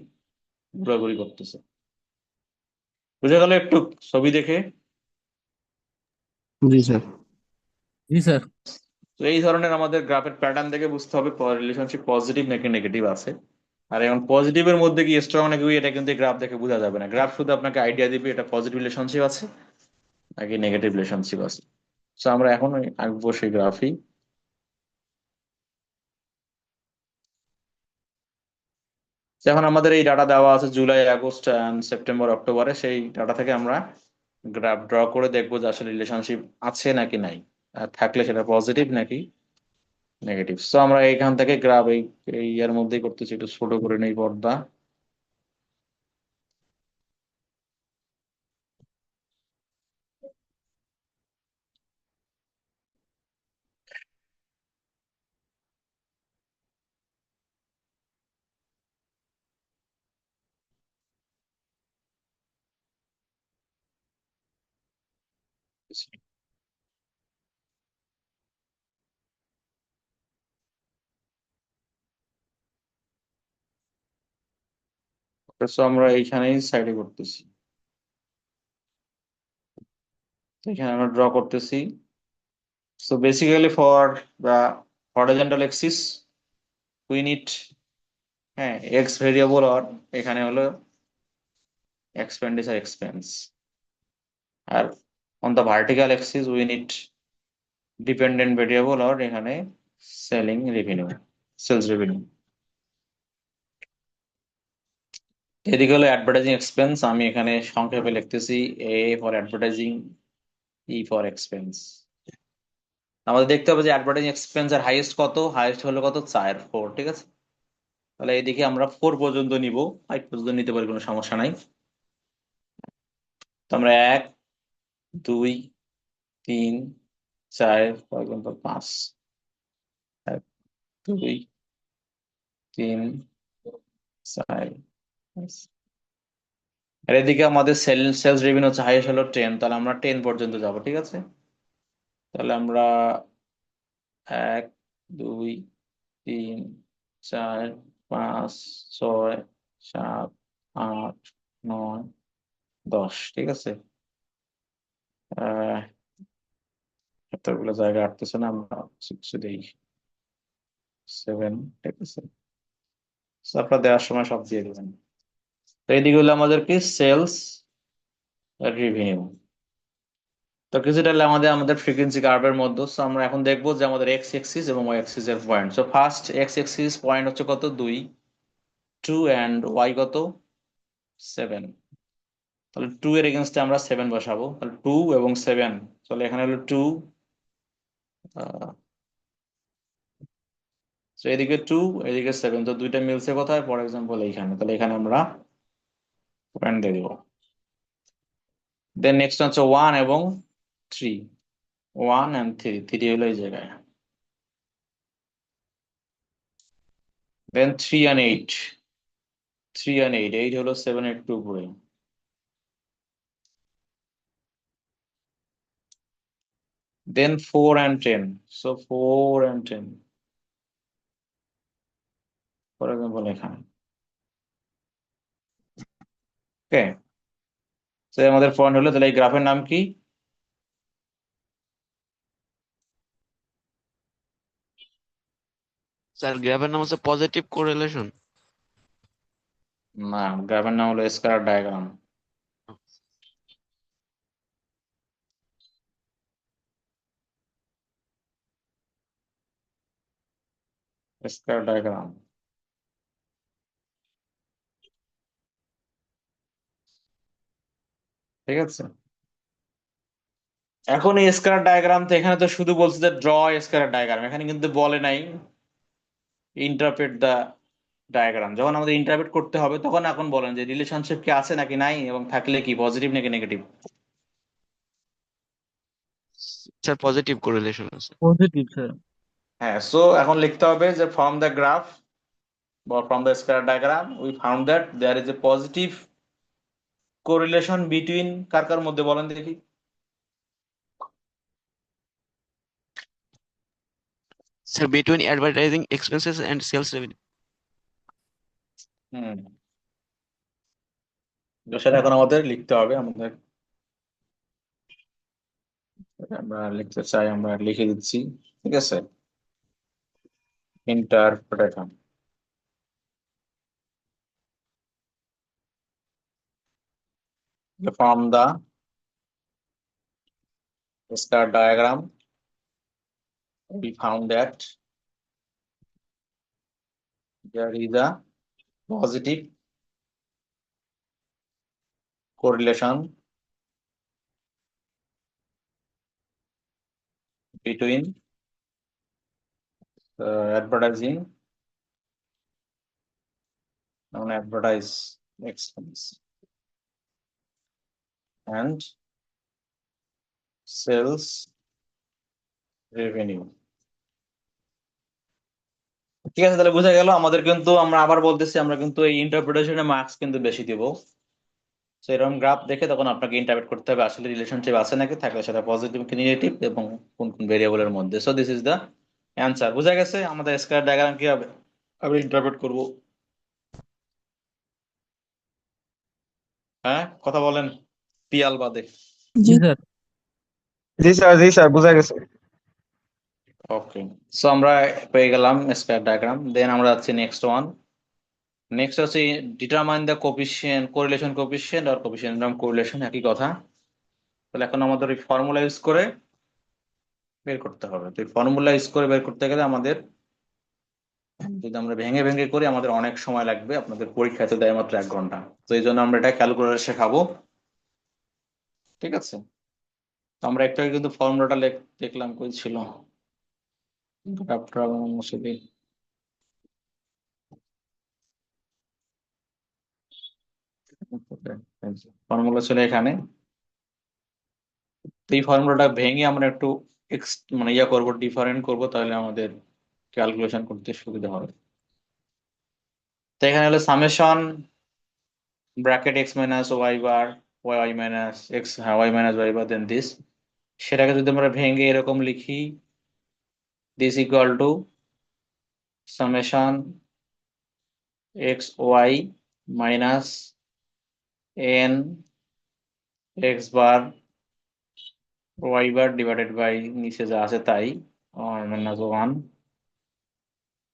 ঘোরাঘুরি করতেছে। বুঝে গেল একটু ছবি দেখে? জি স্যার। জি স্যার। তো এই ধরনের আমাদের গ্রাফের প্যাটার্ন দেখে বুঝতে হবে রিলেশনশিপ পজিটিভ নাকি নেগেটিভ আছে। আর এখন পজিটিভের মধ্যে কি স্ট্রং নাকি weak, এটা কিন্তু গ্রাফ দেখে বোঝা যাবে না, গ্রাফ শুধু আপনাকে আইডিয়া দিবে এটা পজিটিভ রিলেশনশিপ আছে নাকি নেগেটিভ রিলেশনশিপ আছে। তো আমরা এখন আঁকবো সেই গ্রাফই। এখন আমাদের এই ডাটা দেওয়া আছে জুলাই, আগস্ট, সেপ্টেম্বর, অক্টোবরে, সেই ডাটা থেকে আমরা গ্রাফ ড্র করে দেখবো যে আসলে রিলেশনশিপ আছে নাকি নাই, আর থাকলে সেটা পজিটিভ নাকি নেগেটিভ। তো আমরা এইখান থেকে গ্রাফ এই এই এর মধ্যেই করতেছি, একটু ছোট করে নেই পর্দা। তো আমরা এইখানেই সাইডে করতেছি, তো এখানে আমরা ড্র করতেছি। So basically for the horizontal axis we need, হ্যাঁ, এক্স ভেরিয়েবল, আর এখানে হলো এক্সপেন্ডিচার এক্সপেন্স, আর on the vertical axis we need dependent variable, আর এখানে সেলিং রেভিনিউ, সেলস রেভিনিউ। এদিকে হলো অ্যাডভার্টাইজিং এক্সপেন্স, আমি এখানে সংক্ষেপে লিখতেছি A for advertising, E for expense. আমাদের দেখতে হবে যে অ্যাডভার্টাইজিং এক্সপেন্স এর হাইয়েস্ট কত, হাইয়েস্ট হলো কত, 4, ঠিক আছে। তাহলে এইদিকে আমরা 4 পর্যন্ত নিব, 5 পর্যন্ত নিতে পারি, কোনো সমস্যা নাই। তো আমরা 1, 2, 3, 4 পর্যন্ত, 5, 1, 2, 3, 4, 5। আর এদিকে আমাদের সেলস রেভিনিউ হচ্ছে হাইয়েস্ট হলো 10, তাহলে আমরা 10 পর্যন্ত যাব, ঠিক আছে। তাহলে আমরা 1, 2, 3, 4, 5, 6, 7, 8, 9 10, ঠিক আছে। আহ এতগুলো জায়গা আটতেছে না, আমরা 6 দেই, 7, ঠিক আছে। So, আপনারা দেওয়ার সময় সব দিয়ে দেবেন। তো এইদিকে হলো আমাদের কি সেলস রেভিনিউ। তো কিছুটা হলে আমাদের আমাদের ফ্রিকোয়েন্সি কার্ভের মধ্যে। সো আমরা এখন দেখবো যে আমাদের এক্স এক্সিস এবং ওয়াই এক্সিস এর point. So first x axis point হচ্ছে কত, 2, 2 এন্ড ওয়াই কত, 7। তাহলে 2 এর এগেনস্টে আমরা 7 বসাবো, তাহলে 2 এবং 7। তাহলে এখানে হলো 2, তো এদিকে 2, এদিকে 7, তো দুইটা মিলছে কোথায়, ফর এক্সাম্পল এইখানে। তাহলে এখানে আমরা পয়েন্ট দিয়ে দিব। দেন নেক্সট হচ্ছে 1 এবং 3, 1 and 3, 3 হলো এই জায়গায়। দেন 3 and 8, 3 and 8, 8 হলো 7 এর 2 উপরে। Then 4 and 10, so 4 and 10, for example এখানে। ওকে, তো আমাদের পয়েন্ট হলো, তাহলে এই গ্রাফের নাম কি? স্যার গ্রাফের নাম হচ্ছে পজিটিভ কোরিলেশন। না, গ্রাফের নাম হলো স্কেলার ডায়াগ্রাম। স্কেলার ডায়াগ্রাম, ঠিক আছে। এখন এই স্কেলার ডায়াগ্রাম, তো এখানে তো শুধু বলছে যে ড্র স্কেলার ডায়াগ্রাম, এখানে কিন্তু বলে নাই ইন্টারপ্রেট দা ডায়াগ্রাম। যখন আমাদের ইন্টারপ্রেট করতে হবে তখন এখন বলেন যে রিলেশনশিপ কি আছে নাকি নাই, এবং থাকলে কি পজিটিভ নাকি নেগেটিভ। স্যার পজিটিভ কোরিলেশন আছে। Positive, sir. হ্যাঁ, সো এখন লিখতে হবে যে from the graph or from the scalar diagram we found that there is a positive correlation between কার কার মধ্যে বলেন দেখি। Sir between advertising expenses and sales revenue. হুম, তো সেটা এখন আমাদের লিখতে হবে। আমাদের আমরা লিখতে চাই, আমরা লিখে দিচ্ছি, ঠিক আছে। Interpretation, from the star diagram we found that there is a positive correlation between advertising and advertise expense and sales revenue। ঠিক আছে, তাহলে বোঝা গেল আমাদের কিন্তু, আমরা আবার বলতেছি, আমরা কিন্তু এই ইন্টারপ্রিটেশনে মার্কস কিন্তু বেশি দিব। তো এরকম গ্রাফ দেখে তখন আপনাকে ইন্টারপ্রেট করতে হবে আসলে রিলেশনশিপ আছে নাকি, থাকলে সেটা পজিটিভ কি নেগেটিভ, এবং কোন কোন ভেরিয়েবলের মধ্যে। So this is the answer. বোঝা গেছে আমাদের স্কয়ার ডায়াগ্রাম কি হবে আমি ইন্টারপ্রেট করব। হ্যাঁ, কথা বলেন পিয়াল বাদে। জি Yes, sir. জি স্যার বুঝা গেছে। ওকে, সো আমরা পেয়ে গেলাম স্কয়ার ডায়াগ্রাম। দেন আমরা যাচ্ছি নেক্সট ওয়ান। নেক্সট হচ্ছে determine the coefficient, correlation coefficient আর কোফিশিয়েন্ট কোরিলেশন, একই কথা। তাহলে এখন আমাদের ওই ফর্মুলা ইউজ করে বের করতে হবে। তো এই ফর্মুলা ইউজ করে বের করতে গেলে আমাদের, যদি আমরা ভেঙে ভেঙে করি আমাদের অনেক সময় লাগবে, আপনাদের পরীক্ষাতে দেয় মাত্র 1 ঘন্টা। তো এই জন্য আমরা এটা ক্যালকুলেটর শেখাবো, ঠিক আছে। তো আমরা একটু আগে কিন্তু ফর্মুলাটা দেখলাম কই ছিল, ফর্মুলা ছিল এখানে। তো এই ফর্মুলাটা ভেঙে আমরা একটু মানে ইয়া করবো, ডিফারেন্ট করবো, তাহলে আমাদের ক্যালকুলেশন করতে সুবিধা হবে। তো এখানে হলো summation bracket x minus y bar, y minus x, হ্যাঁ y minus y bar, then this. সেটাকে যদি আমরা ভেঙে এরকম লিখি, this equal to summation x y minus n x bar y bar divided by নিচে যা আছে তাই -1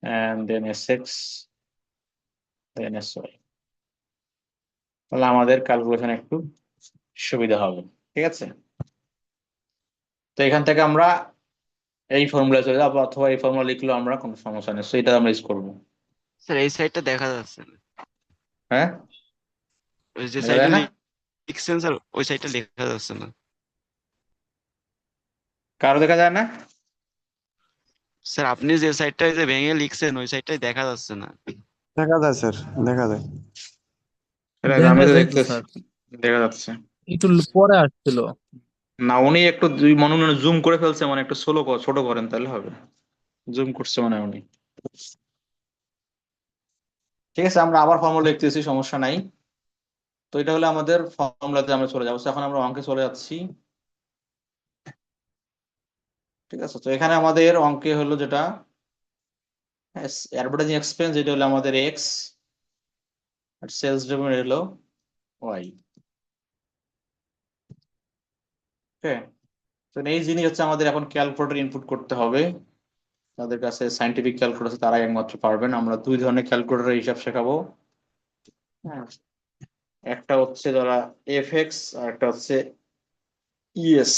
and then sx then sy, তাহলে আমাদের ক্যালকুলেশন একটু সুবিধা হবে। ঠিক আছে, তো এখান থেকে আমরা এই ফর্মুলা চলে যাবো, অথবা এই ফর্মুলা লিখলেও আমরা কোনো সমস্যা নেই, তো এটা আমরা ইউজ করবো। স্যার এই সাইডটা দেখা যাচ্ছে না, হ্যাঁ, ওই যে দেখা সাইডে যায় না? লিখছেন স্যার ওই সাইডটা দেখা যাচ্ছে না। কারো দেখা যায় না? স্যার আপনি যে সাইডটা যে ভেঙে লিখছেন ওই সাইডটাই দেখা যাচ্ছে না। দেখা যায় স্যার, দেখা যায়। আমি দেখা তো যায় তো দেখতেছি, স্যার, দেখা যাচ্ছে একটু পরে আসছিল। না। উনি একটু মনে মনে জুম করে ফেলছে, মানে একটু ছোট করেন তাহলে হবে। জুম করছে মানে উনি। ঠিক আছে, আমরা আবার ফর্মুলা লিখতেছি, সমস্যা নাই। তো এটা হলো আমাদের ফর্মুলাতে আমরা চলে যাবো। So, এখন আমরা অঙ্কে চলে যাচ্ছি। ঠিক আছে, তো এখানে আমাদের অঙ্কে হলো যেটা অ্যাডভার্টাইজিং এক্সপেন্স, যেটা হলো আমাদের এক্স, আর সেলস রেভিনিউ হলো ওয়াই। ওকে, তো এই জিনিস হচ্ছে আমাদের এখন ক্যালকুলেটর ইনপুট করতে হবে। তাদের কাছে সাইন্টিফিক ক্যালকুলেটর আছে, তারাই একমাত্র পারবেন। আমরা দুই ধরনের ক্যালকুলেটরের হিসাব শেখাবো। হ্যাঁ, একটা হচ্ছে যারা এফএক্স, আর একটা হচ্ছে ইএস।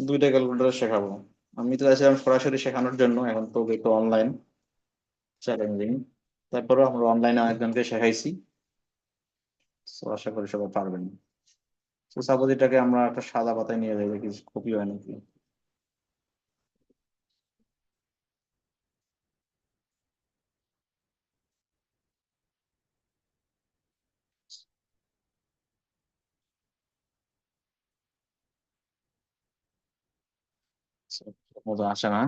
দুইটা ক্যালকুলেটর শেখাবো। আমি তো চাইছিলাম সরাসরি শেখানোর জন্য, এখন তো একটু অনলাইন চ্যালেঞ্জিং। তারপরেও আমরা অনলাইনে অনেকজনকে শেখাইছি, তো আশা করি সবাই পারবেন। তো সাপোজ এটাকে আমরা একটা সাদা পাতায় নিয়ে যাই, কিছু কপি হয় নাকি। মজা আসে না।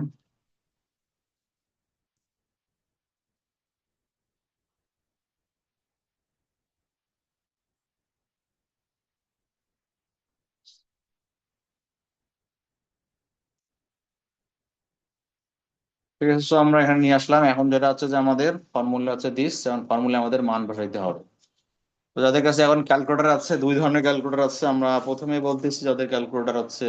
ঠিক আছে, তো আমরা এখানে নিয়ে আসলাম। এখন যেটা হচ্ছে যে আমাদের ফর্মুলা হচ্ছে দিস, যেমন ফর্মুলা আমাদের মান বসাইতে হবে। তো যাদের কাছে এখন ক্যালকুলেটর আছে, দুই ধরনের ক্যালকুলেটর আছে। আমরা প্রথমে বলতেছি যাদের ক্যালকুলেটর হচ্ছে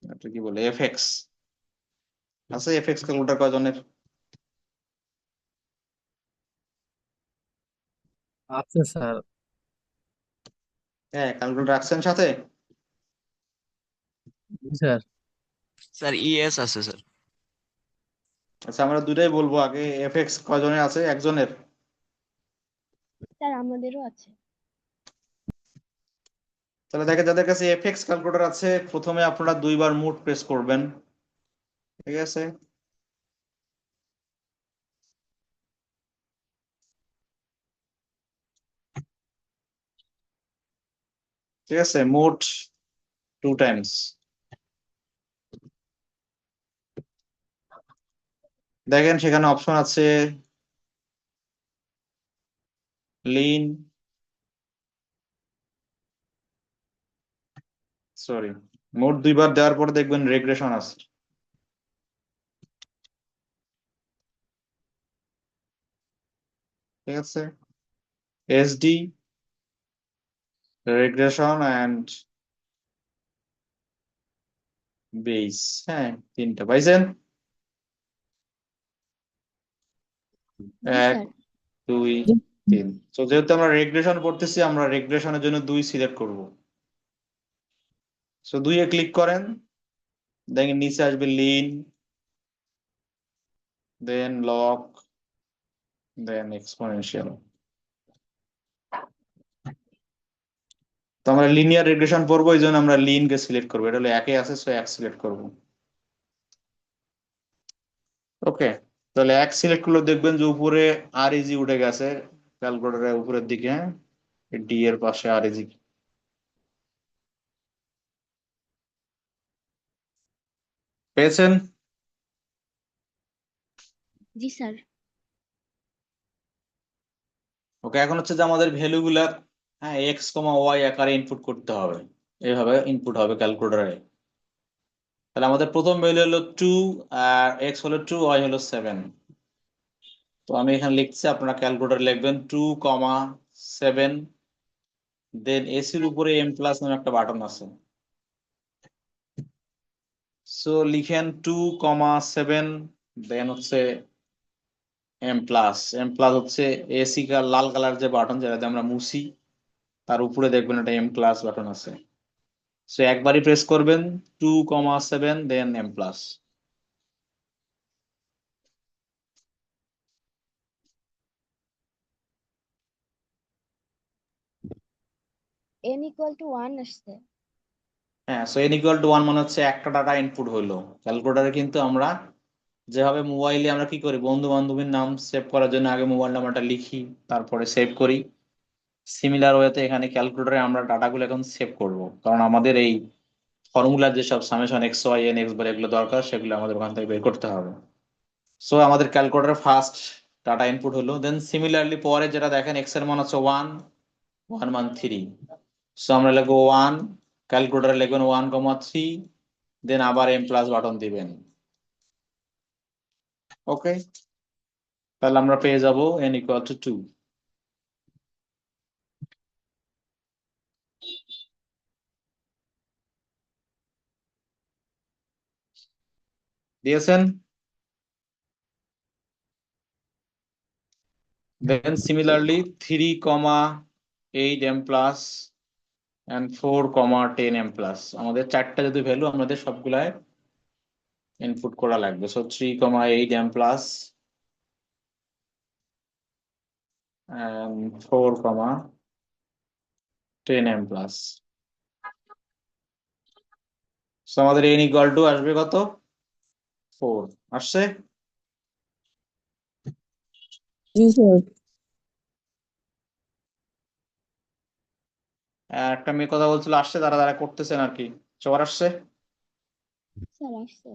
এটা কি বলে এফএক্স আছে। এফএক্স ক্যালকুলেটর কয়জনের? আছে স্যার। হ্যাঁ, ক্যালকুলেটর রাখছেন সাথে? জি স্যার। স্যার ইএস আছে স্যার। আচ্ছা, আমরা দুটাই বলবো। আগে এফএক্স কয়জনের আছে? একজনের? স্যার আমাদেরও আছে। তাহলে দেখে যাদের কাছে এফএক্স ক্যালকুলেটর আছে, প্রথমে আপনারা দুইবার মুভ প্রেস করবেন। ঠিক আছে, ঠিক আছে, মোট 2 টাইমস। দেখেন সেখানে অপশন আছে লিন, সরি, মোট দুইবার দেওয়ার পরে দেখবেন রেগ্রেশন আছে। ঠিক আছে, এসডি, রেগ্রেশন অ্যান্ড বেস। হ্যাঁ, তিনটা পাইছেন। জি 1 স্যার। 2 3। তো যেহেতু আমরা রেগ্রেশন করতেছি, আমরা রেগ্রেশনের জন্য 2 সিলেক্ট করব। সো 2 এ ক্লিক করেন, দেখেন নিচে আসবে লিন, দেন লক, দেন এক্সপোনেনশিয়াল। তো আমরা লিনিয়ার রিগ্রেশন পড়বো, এই জন্য আমরা লিন কে সিলেক্ট করবো। এটা হলো একে আছে, সো এক সিলেক্ট করবো। ওকে, তাহলে এক সিলেক্ট করলে দেখবেন যে উপরে আর ইজি উঠে গেছে ক্যালকুলেটরের উপরের দিকে। ডি এর পাশে আর ইজি পেয়েছেন? জি স্যার। ওকে, এখন হচ্ছে যে আমাদের ভ্যালু গুলা, হ্যাঁ, এক্স কমা ওয়াই আকারে ইনপুট করতে হবে। এইভাবে ইনপুট হবে ক্যালকুলেটরে। তাহলে আমাদের প্রথম ভ্যালু হলো 2, আর এক্স হলো 2, ওয়াই হলো 7। তো আমি এখানে লিখছি, আপনারা ক্যালকুলেটর লিখবেন 2,7, দেন এসির উপরে এম প্লাস নামে একটা বাটন আছে, সো লিখেন 2,7, দেন হচ্ছে এম প্লাস হচ্ছে এসি লাল কালার যে বাটন যেটাতে আমরা মুছি, তার উপরে দেখবেন একটা এম প্লাস বাটন আছে, সো একবারই প্রেস করবেন 2,7 then M plus. n equal to 1 আসছে। হ্যাঁ, সো n ইকুয়াল টু 1 মানে হচ্ছে একটা ডাটা ইনপুট হইলো। ক্যালকুলেটারে কিন্তু আমরা যেভাবে মোবাইলে আমরা কি করি, বন্ধু বান্ধবীর নাম সেভ করার জন্য আগে মোবাইল নাম্বারটা লিখি, তারপরে সেভ করি, সিমিলার ওয়েতে এখানে ক্যালকুলেটরে আমরা ডাটাগুলো এখন সেভ করব, কারণ আমাদের এই ফর্মুলার যেসব summation x y n x bar এগুলো দরকার, সেগুলো আমাদের ওখান থেকে বের করতে হবে। সো আমাদের ক্যালকুলেটরে ফার্স্ট ডাটা ইনপুট হলো, দেন সিমিলারলি পরে যেটা দেখেন এক্স এর মান হচ্ছে 1, 1 মান 3, সো আমরা লিখবো 1, ক্যালকুলেটরে লিখবেন 1,3, দেন আবার এম প্লাস বাটন দিবেন। ওকে, তাহলে আমরা পেয়ে যাব n ইকুয়াল টু 2। দিয়েছেন? Then similarly 3,8 M plus and 4,10 M plus, আমাদের চারটা যদি ভ্যালু আমাদের সবগুলাই ইনপুট করা লাগবে। So 3,8 M plus and 4,10 M plus. So আমাদের n ইকুয়াল টু আসবে কত? 4 আসছে। জি স্যার। একটা মেয়ে কথা বলছিল আসছে, তারা তারা করতেছেন আর কি, সবার আসছে। স্যার আসছে।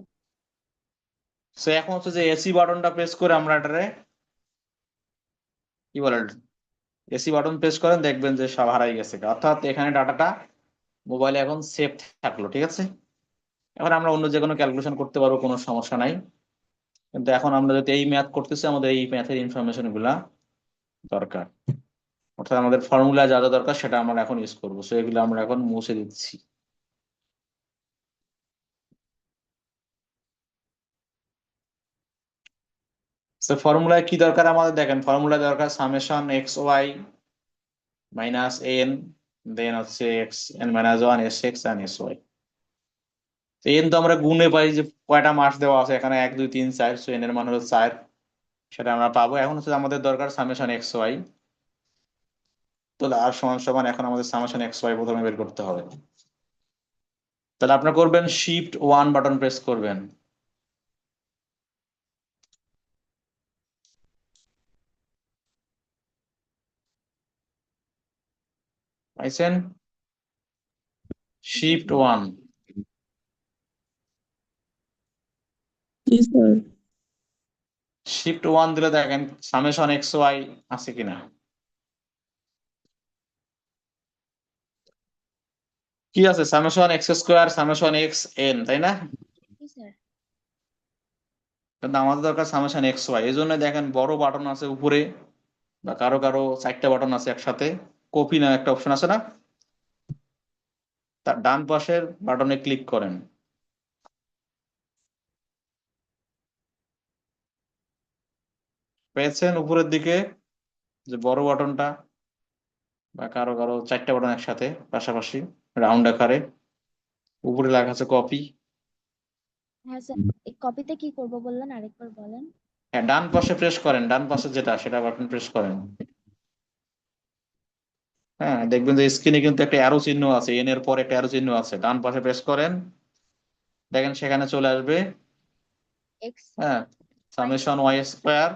সো এখন হচ্ছে যে এসি বাটনটা প্রেস করে আমরা এটারে কি বলে, এসি বাটন প্রেস করেন, দেখবেন যে সব হারাই গেছে, অর্থাৎ এখানে ডাটাটা মোবাইলে এখন সেভ থাকলো। ঠিক আছে, এখন আমরা অন্য যে কোনো ক্যালকুলেশন করতে পারবো, কোনো সমস্যা নাই, কিন্তু এখন আমরা যদি এই ম্যাথ করতেছি, আমাদের এই ম্যাথের ইনফরমেশন গুলা দরকার, অর্থাৎ আমাদের ফর্মুলা যা যা দরকার সেটা আমরা এখন ইউজ করবো, সো এগুলো আমরা এখন মুছে দিচ্ছি। তো ফর্মুলায় কি দরকার আমাদের, দেখেন ফর্মুলায় দরকার summation x y minus n, then হচ্ছে x n minus 1 s x and s y. N তো আমরা গুণে পাই যে কয়টা মাস দেওয়া আছে এখানে, 1 2 3 4, সো এন এর মান হলো 4, সেটা আমরা পাবো। এখন হচ্ছে আমাদের দরকার সামেশন এক্স ওয়াই, তো আর সমান সমান এখন আমাদের সামেশন এক্স ওয়াই প্রথমে বের করতে হবে। তাহলে আপনার করবেন Shift 1 বাটন প্রেস করবেন, পাইছেন? জি স্যার। Shift 1, জি স্যার। Shift 1 দিলে দেখেন সামেশন এক্স ওয়াই আছে কিনা। কি আছে? Summation x square, summation x N, তাই না? জি স্যার। কিন্তু আমাদের দরকার সামেশন এক্স ওয়াই, এই জন্য দেখেন বড় বাটন আছে উপরে, বা কারো কারো 4টা বাটন আছে একসাথে, কপি না একটা অপশন আছে না, তার ডান পাশের বাটনে ক্লিক করেন, পেয়েছেন উপরের দিকে যে বড় বাটনটা, বা কারো কারো 4টা বাটন একসাথে পাশাপাশি রাউন্ড আকারে, উপরে লেখা আছে কপি। হ্যাঁ স্যার, এই কপিতে কি করব বললেন, আরেকবার বলেন। হ্যাঁ, ডান পাশে প্রেস করেন, ডান পাশে যেটা সেটা বাটন প্রেস করেন। হ্যাঁ, দেখবেন যে স্ক্রিনে কিন্তু একটা অ্যারো চিহ্ন আছে, এন এর পর একটা অ্যারো চিহ্ন আছে, ডান পাশে প্রেস করেন, দেখেন সেখানে চলে আসবে এক্স হ্যাঁ y summation y square,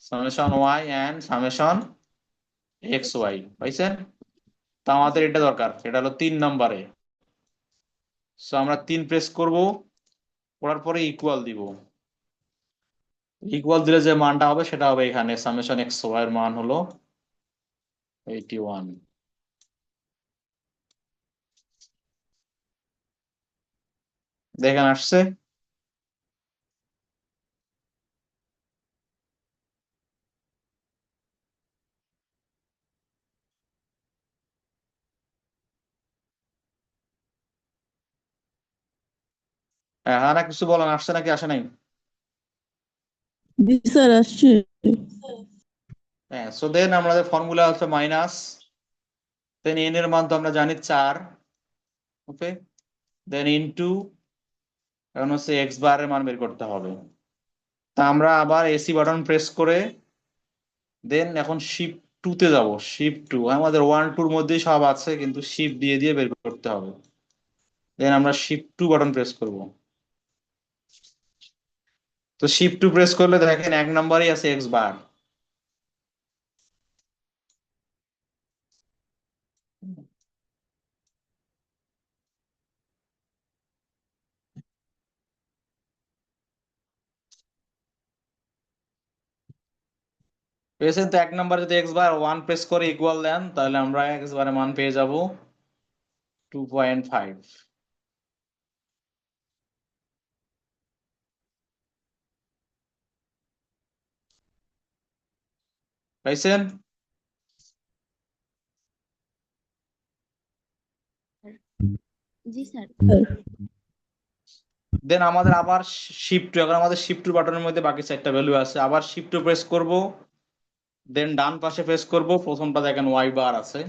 summation y and summation x x. Y, পাইছেন? তো জি আমাদের স্যার। এটা দরকার, এটা হলো 3 নম্বরে। সো আমরা 3 প্রেস করব, করার পরে ইকুয়াল দিব, ইকুয়াল দিলে যে মানটা হবে সেটা হবে এখানে সামেশন এক্স ওয়াই এর মান হলো 81। দেখেন আসছে। হ্যাঁ না, কিছু বলেন, আসছে নাকি আসে নাই? জি স্যার আসছে। হ্যাঁ, সো দেন আমাদের ফর্মুলা হচ্ছে মাইনাস, দেন এন এর মান তো আমরা জানি 4, ওকে, দেন ইনটু, এখন হচ্ছে এক্স বার এর মান বের করতে হবে। তা আমরা আবার এসি বাটন প্রেস করে দেন এখন শিফট 2 তে যাব। শিফট 2, আমাদের 1 2 এর মধ্যেই সব আছে, কিন্তু শিফট দিয়ে দিয়ে বের করতে হবে। দেন আমরা শিফট 2 বাটন প্রেস করব। তো শিফট 2 প্রেস করলে দেখেন 1 নাম্বারই আছে এক্স বার। পেয়েছেন তো? 1 নাম্বার যদি এক্স বার 1 প্রেস করে ইকুয়াল দেন, তাহলে আমরা এক্স বারের মান পেয়ে যাব 2.5। পাইছেন? জি স্যার। স্যার দেন আমাদের আবার শিফট 2, এখন আমাদের শিফট 2 বাটনের মধ্যে বাকি 4টা ভ্যালু আছে, আবার শিফট 2 প্রেস করব, দেন ডান পাশে প্রেস করব, প্রথমটা দেখেন ওয়াই বার আছে।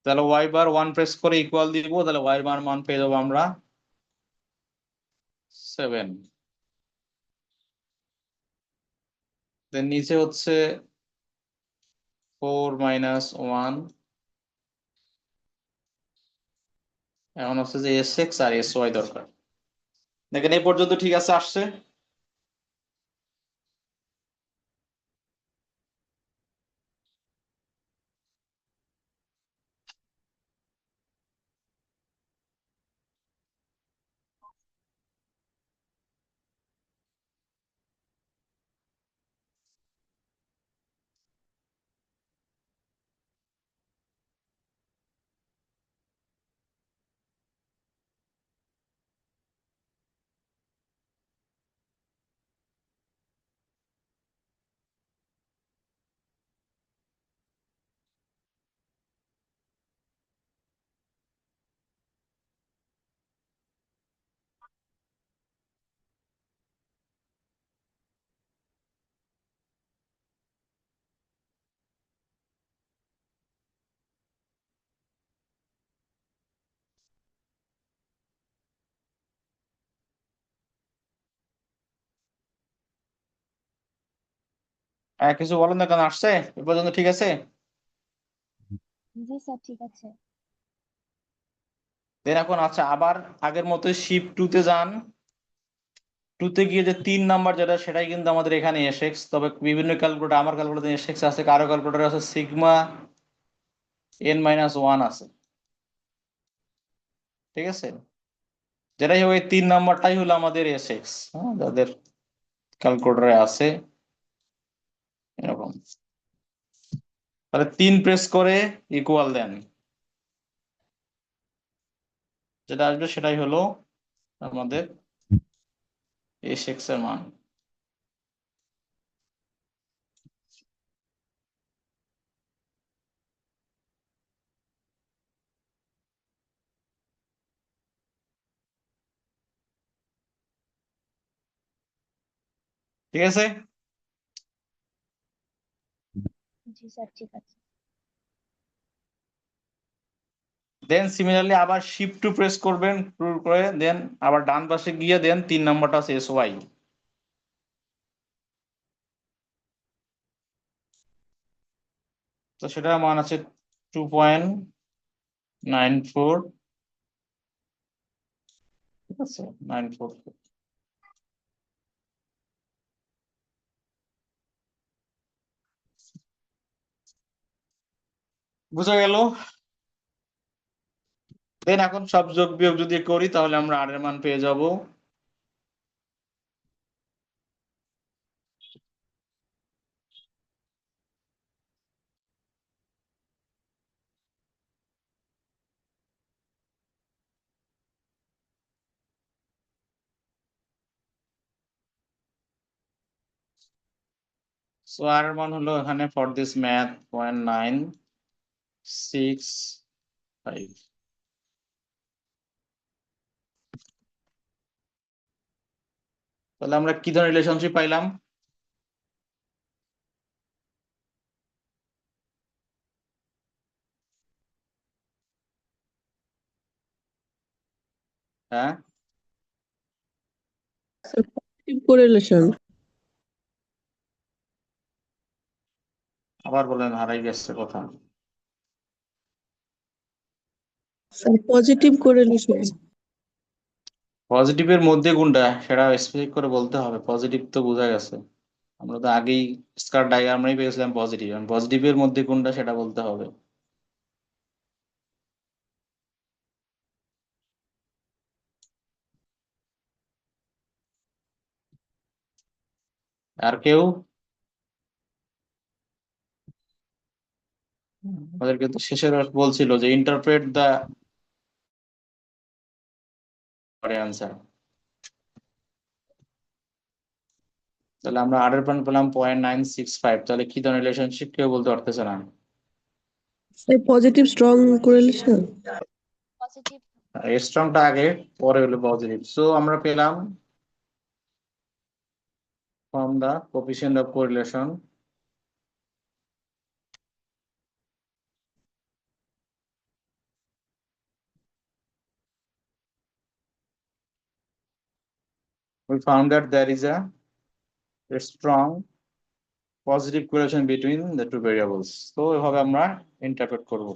তাহলে ওয়াই বার 1 প্রেস করে ইকুয়াল দিব, তাহলে ওয়াই বার মান পেয়ে যাবো আমরা 7। দেন নিচে হচ্ছে 4 মাইনাস 1, এখন হচ্ছে যে এস এক্স আর এস ওয়াই দরকার। দেখেন এই পর্যন্ত ঠিক আছে, আসছে? হ্যাঁ, কিছু বলেন না কেন, আসছে এ পর্যন্ত ঠিক আছে? জি স্যার ঠিক আছে। দেন এখন আচ্ছা, আবার আগের মতো শিফট 2 তে যান। 2 তে গিয়ে যে 3 নাম্বার যেটা, সেটাই কিন্তু আমাদের এখানে এস এক্স, তবে বিভিন্ন ক্যালকুলেটর, আমার ক্যালকুলেটর এস এক্স আছে, কারো ক্যালকুলেটর আছে সিগমা এন মাইনাস 1 আছে। ঠিক আছে, যেটাই হোক এই 3 নাম্বারটাই হলো আমাদের এস এক্স, হ্যাঁ, যাদের ক্যালকুলেটরে আছে এরকম। তাহলে 3 প্রেস করে ইকুয়াল দেন, যেটা আসবে সেটাই হলো আমাদের এস এক্স এর মান। ঠিক আছে, জি স্যার ঠিক আছে। দেন সিমিলারলি আবার শিফট 2 প্রেস করবেন করে, দেন আবার ডান পাশে গিয়ে দেন 3 নাম্বারটা আছে এস ওয়াই। তো সেটার মান আছে 2.94। ঠিক আছে, 94। বুঝা গেল? দেন এখন সব যোগ বিয়োগ যদি করি, তাহলে আমরা আর এর মান পেয়ে যাব সো আর মান হলো এখানে ফর দিস ম্যাথ 0.965। তাহলে আমরা কি ধরনের রিলেশনশিপ পাইলাম? হ্যাঁ, স্যার পজিটিভ কোরিলেশন। আবার বলেন, হারাই গেছে কথা। Sir positive correlation. পজিটিভের মধ্যে কোনটা সেটা স্পেসিফিক করে বলতে হবে। পজিটিভ তো বোঝা গেছে, আমরা তো আগেই স্কার ডায়াগ্রামেই পেয়েছিলাম পজিটিভ। পজিটিভের মধ্যে কোনটা সেটা বলতে হবে। আর কেউ? আমাদের কিন্তু শেষের বলছিল যে ইন্টারপ্রেট দা অ্যান্সার। তাহলে আমরা আর এর মান পেলাম 0.965। তাহলে কি ধরনের রিলেশনশিপ কেউ বলতে পারতেছে না। Sir positive strong correlation. Positive. স্ট্রংটা আগে, পরে হলো পজিটিভ। সো আমরা পেলাম from the coefficient of correlation we found that there is a strong positive correlation between the two variables. তো এভাবে আমরা ইন্টারপ্রেট করব।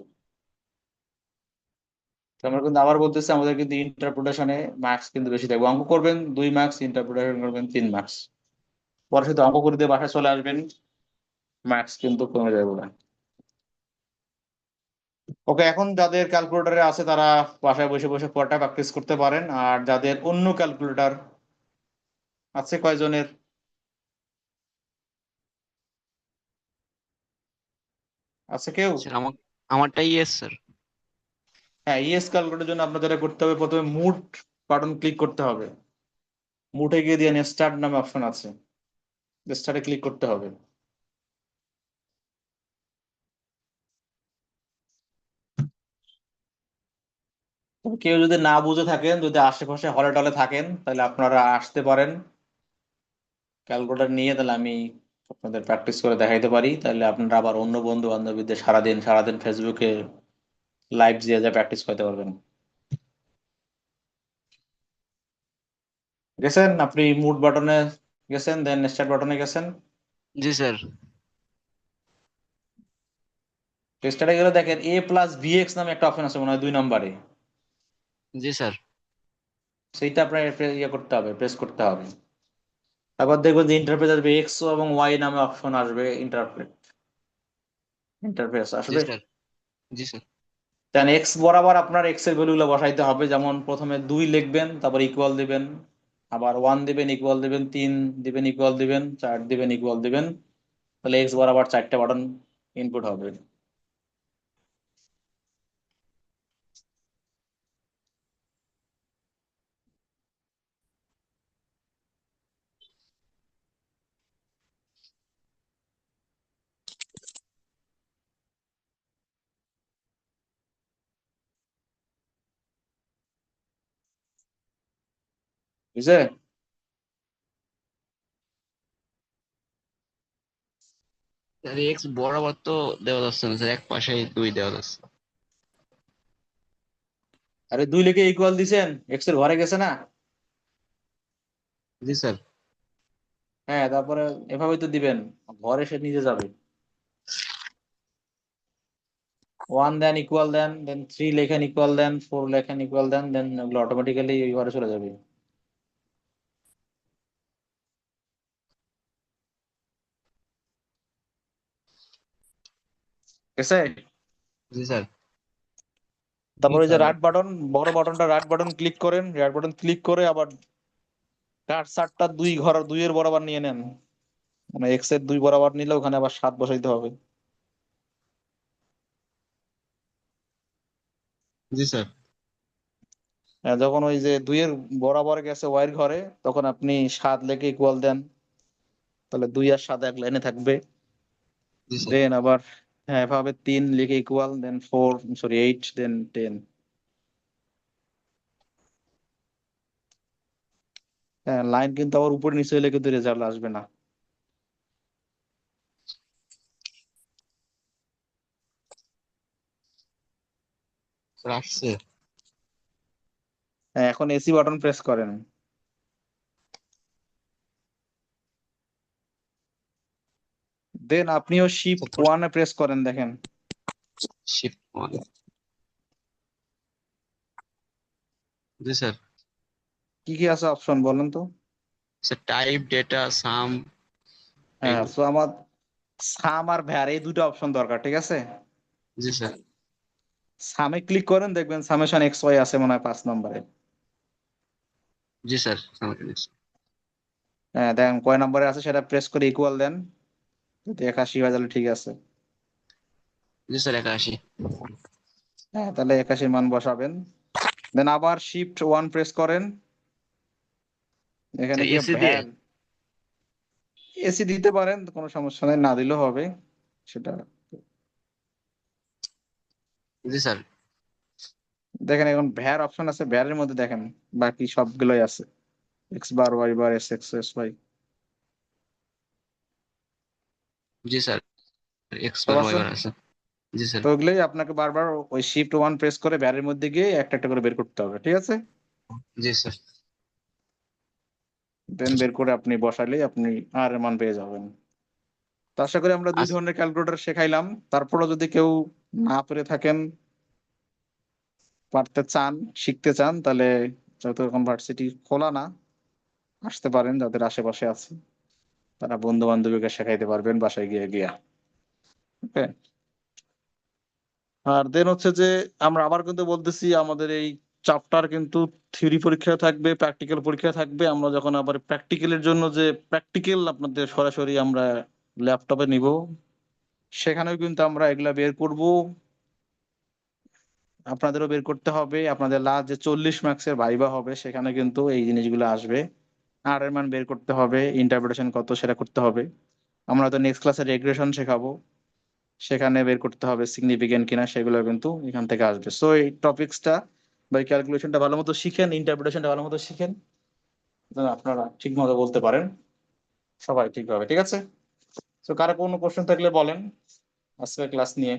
তো আমরা কিন্তু আবার বলতেছি, আমাদের কিন্তু ইন্টারপ্রিটেশনে মার্কস কিন্তু বেশি থাকবে। অঙ্ক করবেন 2 মার্কস, ইন্টারপ্রিটেশন করবেন 3 মার্কস। পরে শুধু অঙ্ক করে দিয়ে বাসায় চলে আসবেন, মার্কস কিন্তু কমে যাবে না। ওকে, এখন যাদের ক্যালকুলেটরে আছে তারা বাসায় বসে বসে পড়াটা প্র্যাকটিস করতে পারেন। আর যাদের অন্য ক্যালকুলেটর আছে, কয়জনের আছে কেউ? স্যার আমারটাই ইয়েস স্যার। হ্যাঁ, ইএস ক্যালকুলেটরের জন্য আপনাদের যেটা করতে হবে, প্রথমে মুড বাটন ক্লিক করতে হবে। মুডে গিয়ে দিয়ে স্টার্ট নামে অপশন আছে, স্টার্টে ক্লিক করতে হবে। তবে কেউ যদি না বুঝে থাকেন, যদি আশেপাশে হলে টলে থাকেন, তাহলে আপনারা আসতে পারেন ক্যালকুলেটর নিয়ে। তাহলে আমি আপনাদের প্র্যাকটিস করে দেখাইতে পারি। তাহলে আপনারা আবার অন্য বন্ধু বান্ধবীদের সারাদিন সারাদিন ফেসবুকে লাইভ দিয়ে যা প্র্যাকটিস করতে পারবেন। গেছেন আপনি মুড বাটনে গেছেন, দেন স্টার্ট বাটনে গেছেন। জি স্যার। স্টার্টে গেলে দেখেন a+bx নামে একটা অপশন আছে মনে হয় 2 নম্বরে। জি স্যার। সেইটা আপনার ইয়ে করতে হবে, প্রেস করতে হবে। তারপর দেখবেন যে ইন্টারফেস আসবে, এক্স এবং ওয়াই নামে অপশন আসবে। ইন্টারফেস জি আসবে। স্যার। জি স্যার। দেন এক্স বরাবর আপনার এক্স এর ভ্যালুগুলো বসাইতে হবে। যেমন প্রথমে 2 লিখবেন, তারপর ইকুয়াল দিবেন, আবার 1 দিবেন, ইকুয়াল দিবেন, 3 দিবেন, ইকুয়াল দিবেন, 4 দিবেন, ইকুয়াল দিবেন। তাহলে এক্স বরাবর 4টা বাটন ইনপুট হবে। বুঝছে? স্যার এক্স বরাবর তো দেওয়া যাচ্ছে না স্যার, এক পাশেই 2 দেওয়া যাচ্ছে। আরে 2 লিখে ইকুয়াল দিছেন, এক্স এর ঘরে গেছে না? জি স্যার। হ্যাঁ, তারপরে এভাবেই তো দিবেন, ঘরে সে নিজে যাবে। 1 দেন, ইকুয়াল দেন 3 লেখেন, ইকুয়াল দেন 4 লেখেন, ইকুয়াল দেন ওগুলো অটোমেটিক্যালি ওই ঘরে চলে যাবে। ঠিক আছে? জি স্যার। তারপরে ওই যে রাইট বাটন, বড় বাটনটা রাইট বাটন ক্লিক করেন। রাইট বাটন ক্লিক করে আবার কার্সারটা 2 এর বরাবর নিয়ে নেন। মানে এক্স এর 2 বরাবর নিলে ওখানে আবার 7 বসাইতে হবে। জি স্যার। যখন ওই যে 2 এর বরাবর গেছে ওয়াই এর ঘরে, তখন আপনি 7 লিখে ইকুয়াল দেন। তাহলে 2 আর 7 এক লাইনে থাকবে। জি স্যার। দেন আবার হ্যাঁ এভাবে 3 লিখে ইকুয়াল, দেন 4 সরি 8, দেন 10। হ্যাঁ লাইন কিন্তু আবার উপরে নিচে হলে কিন্তু রেজাল্ট আসবে না। স্যার আসছে। হ্যাঁ এখন এসি বাটন প্রেস করেন। দেন আপনিও শিফট 1 এ প্রেস করেন, দেখেন শিফট 1। জি স্যার। কি কি আছে অপশন বলেন তো। স্যার টাইপ, ডেটা, সাম। হ্যাঁ সো আমার সাম আর ভ্যার এই দুটো অপশন দরকার, ঠিক আছে। জি স্যার। সামে ক্লিক করেন, দেখবেন সামেশন এক্স ওয়াই আছে মনে হয় 5 নম্বরে। জি স্যার। হ্যাঁ দেখেন কয় নম্বরে আছে সেটা প্রেস করে ইকুয়াল দেন, যদি 81 হয় তাহলে ঠিক আছে। জি স্যার 81। হ্যাঁ তাহলে 81 মান বসাবেন। দেন আবার শিফট 1 প্রেস করেন, এখানে গিয়ে এসি দিয়ে। ভ্যার এসি দিতে পারেন, কোনো সমস্যা নেই, না দিলেও হবে সেটা। জি স্যার। দেখেন এখন ভ্যার অপশন আছে, ভ্যারের মধ্যে দেখেন বাকি সবগুলোই আছে, x bar y bar S x S Y জি স্যার। এক্স সব বার ওয়াই আছে। বার আছে। জি স্যার। তো ওগুলোই আপনাকে বারবার ওই শিফট 1 প্রেস করে ভ্যারের মধ্যে গিয়ে একটা একটা করে বের করতে হবে, ঠিক আছে। জি স্যার। দেন বের করে আপনি বসালেই আপনি আর এর মান পেয়ে যাবেন। তো আশা করি আমরা 2 আস- ধরনের ক্যালকুলেটর শেখাইলাম। তারপরে যদি কেউ না পেরে থাকেন, পারতে চান, শিখতে চান, তাহলে যত এখন ভার্সিটি খোলা না, আসতে পারেন যাদের আশেপাশে আছে, তারা বন্ধু বান্ধবীকে শেখাইতে পারবেন বাসায় গিয়ে গিয়া। ওকে। আর দেন হচ্ছে যে আমরা আবার কিন্তু বলতেছি আমাদের এই চ্যাপ্টার কিন্তু থিওরি পরীক্ষা থাকবে, প্র্যাকটিক্যাল পরীক্ষা থাকবে। আমরা যখন আবার প্র্যাকটিক্যালের জন্য যে প্র্যাকটিক্যাল আপনাদের সরাসরি আমরা ল্যাপটপে নিব, সেখানেও কিন্তু আমরা এগুলা বের করব। আপনাদেরও বের করতে হবে। আপনাদের লাস্ট যে 40 মার্কসের ভাইবা হবে সেখানে কিন্তু এই জিনিসগুলো আসবে। আর এর মান বের করতে হবে, ইন্টারপ্রিটেশন কত সেটা করতে হবে। আমরা তো নেক্সট ক্লাসে রেগ্রেশন শেখাবো, সেখানে বের করতে হবে সিগনিফিকেন্ট কিনা, সেগুলো কিন্তু এখান থেকে আসবে। সো এই টপিক্সটা বা এই ক্যালকুলেশনটা ভালো মতো শিখেন, ইন্টারপ্রিটেশনটা ভালো মতো শিখেন, যেন আপনারা ঠিক মতো বলতে পারেন সবাই ঠিকভাবে, ঠিক আছে। তো কারো কোনো কোশ্চেন থাকলে বলেন আজকের ক্লাস নিয়ে।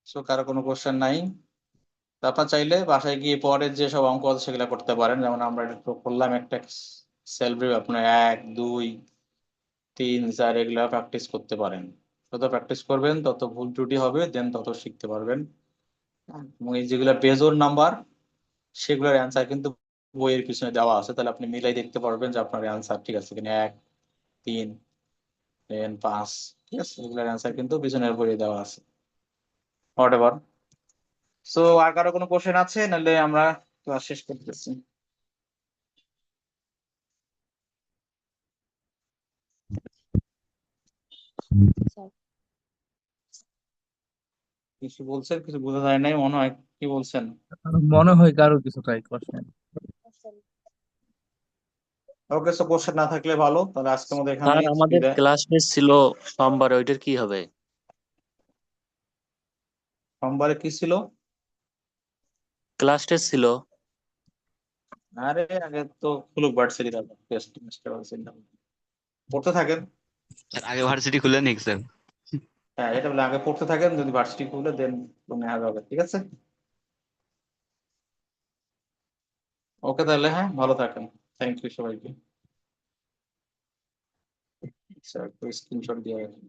সো কারো কোনো কোশ্চেন নাই, তারপর চাইলে বাসায় গিয়ে পরের যে সব অঙ্ক আছে সেগুলো করতে পারেন। যেমন আমরা একটু করলাম একটা সেল রিভিউ, আপনার 1 2 3 4 এগুলা প্র্যাকটিস করতে পারেন। যত প্র্যাকটিস করবেন তত ভুল ত্রুটি হবে, দেন তত শিখতে পারবেন। এবং এই যেগুলা বেজোর নাম্বার, সেগুলোর অ্যান্সার কিন্তু বইয়ের পিছনে দেওয়া আছে, তাহলে আপনি মিলাই দেখতে পারবেন যে আপনার অ্যান্সার ঠিক আছে কিনা। 1 3 দেন 5, ঠিক আছে, এগুলোর অ্যান্সার কিন্তু পিছনের বইয়ে দেওয়া আছে। What ever. সো আর কারো কোনো কোশ্চেন আছে, নাহলে আমরা ক্লাস শেষ করতেছি। স্যার কিছু বলছেন, কিছু বোঝা যায় নাই মনে হয়, কি বলছেন। মনে হয় কারো কিছু ট্রাই করছেন। স্যার ওকে, সো কোশ্চেন না থাকলে ভালো, তাহলে আজকের মধ্যে স্যার এখানেই আমাদের বিদায়। ক্লাস টেস্ট ছিল সোমবার, ওইটার কি হবে? সোমবারে কি ছিল? ক্লাস টেস্ট ছিল। আরে আগে তো খুলুক ভার্সিটি, তারপর টেস্ট পড়তে থাকেন। স্যার আগে ভার্সিটি খুলে নিক স্যার। হ্যাঁ এটা বলে আগে পড়তে থাকেন, যদি ভার্সিটি খুলে দেন নেওয়া যাবে, ঠিক আছে। ওকে তাহলে, হ্যাঁ ভালো থাকেন। থ্যাংক ইউ সবাইকে। স্যার স্ক্রিনশট দিয়ে রাখেন।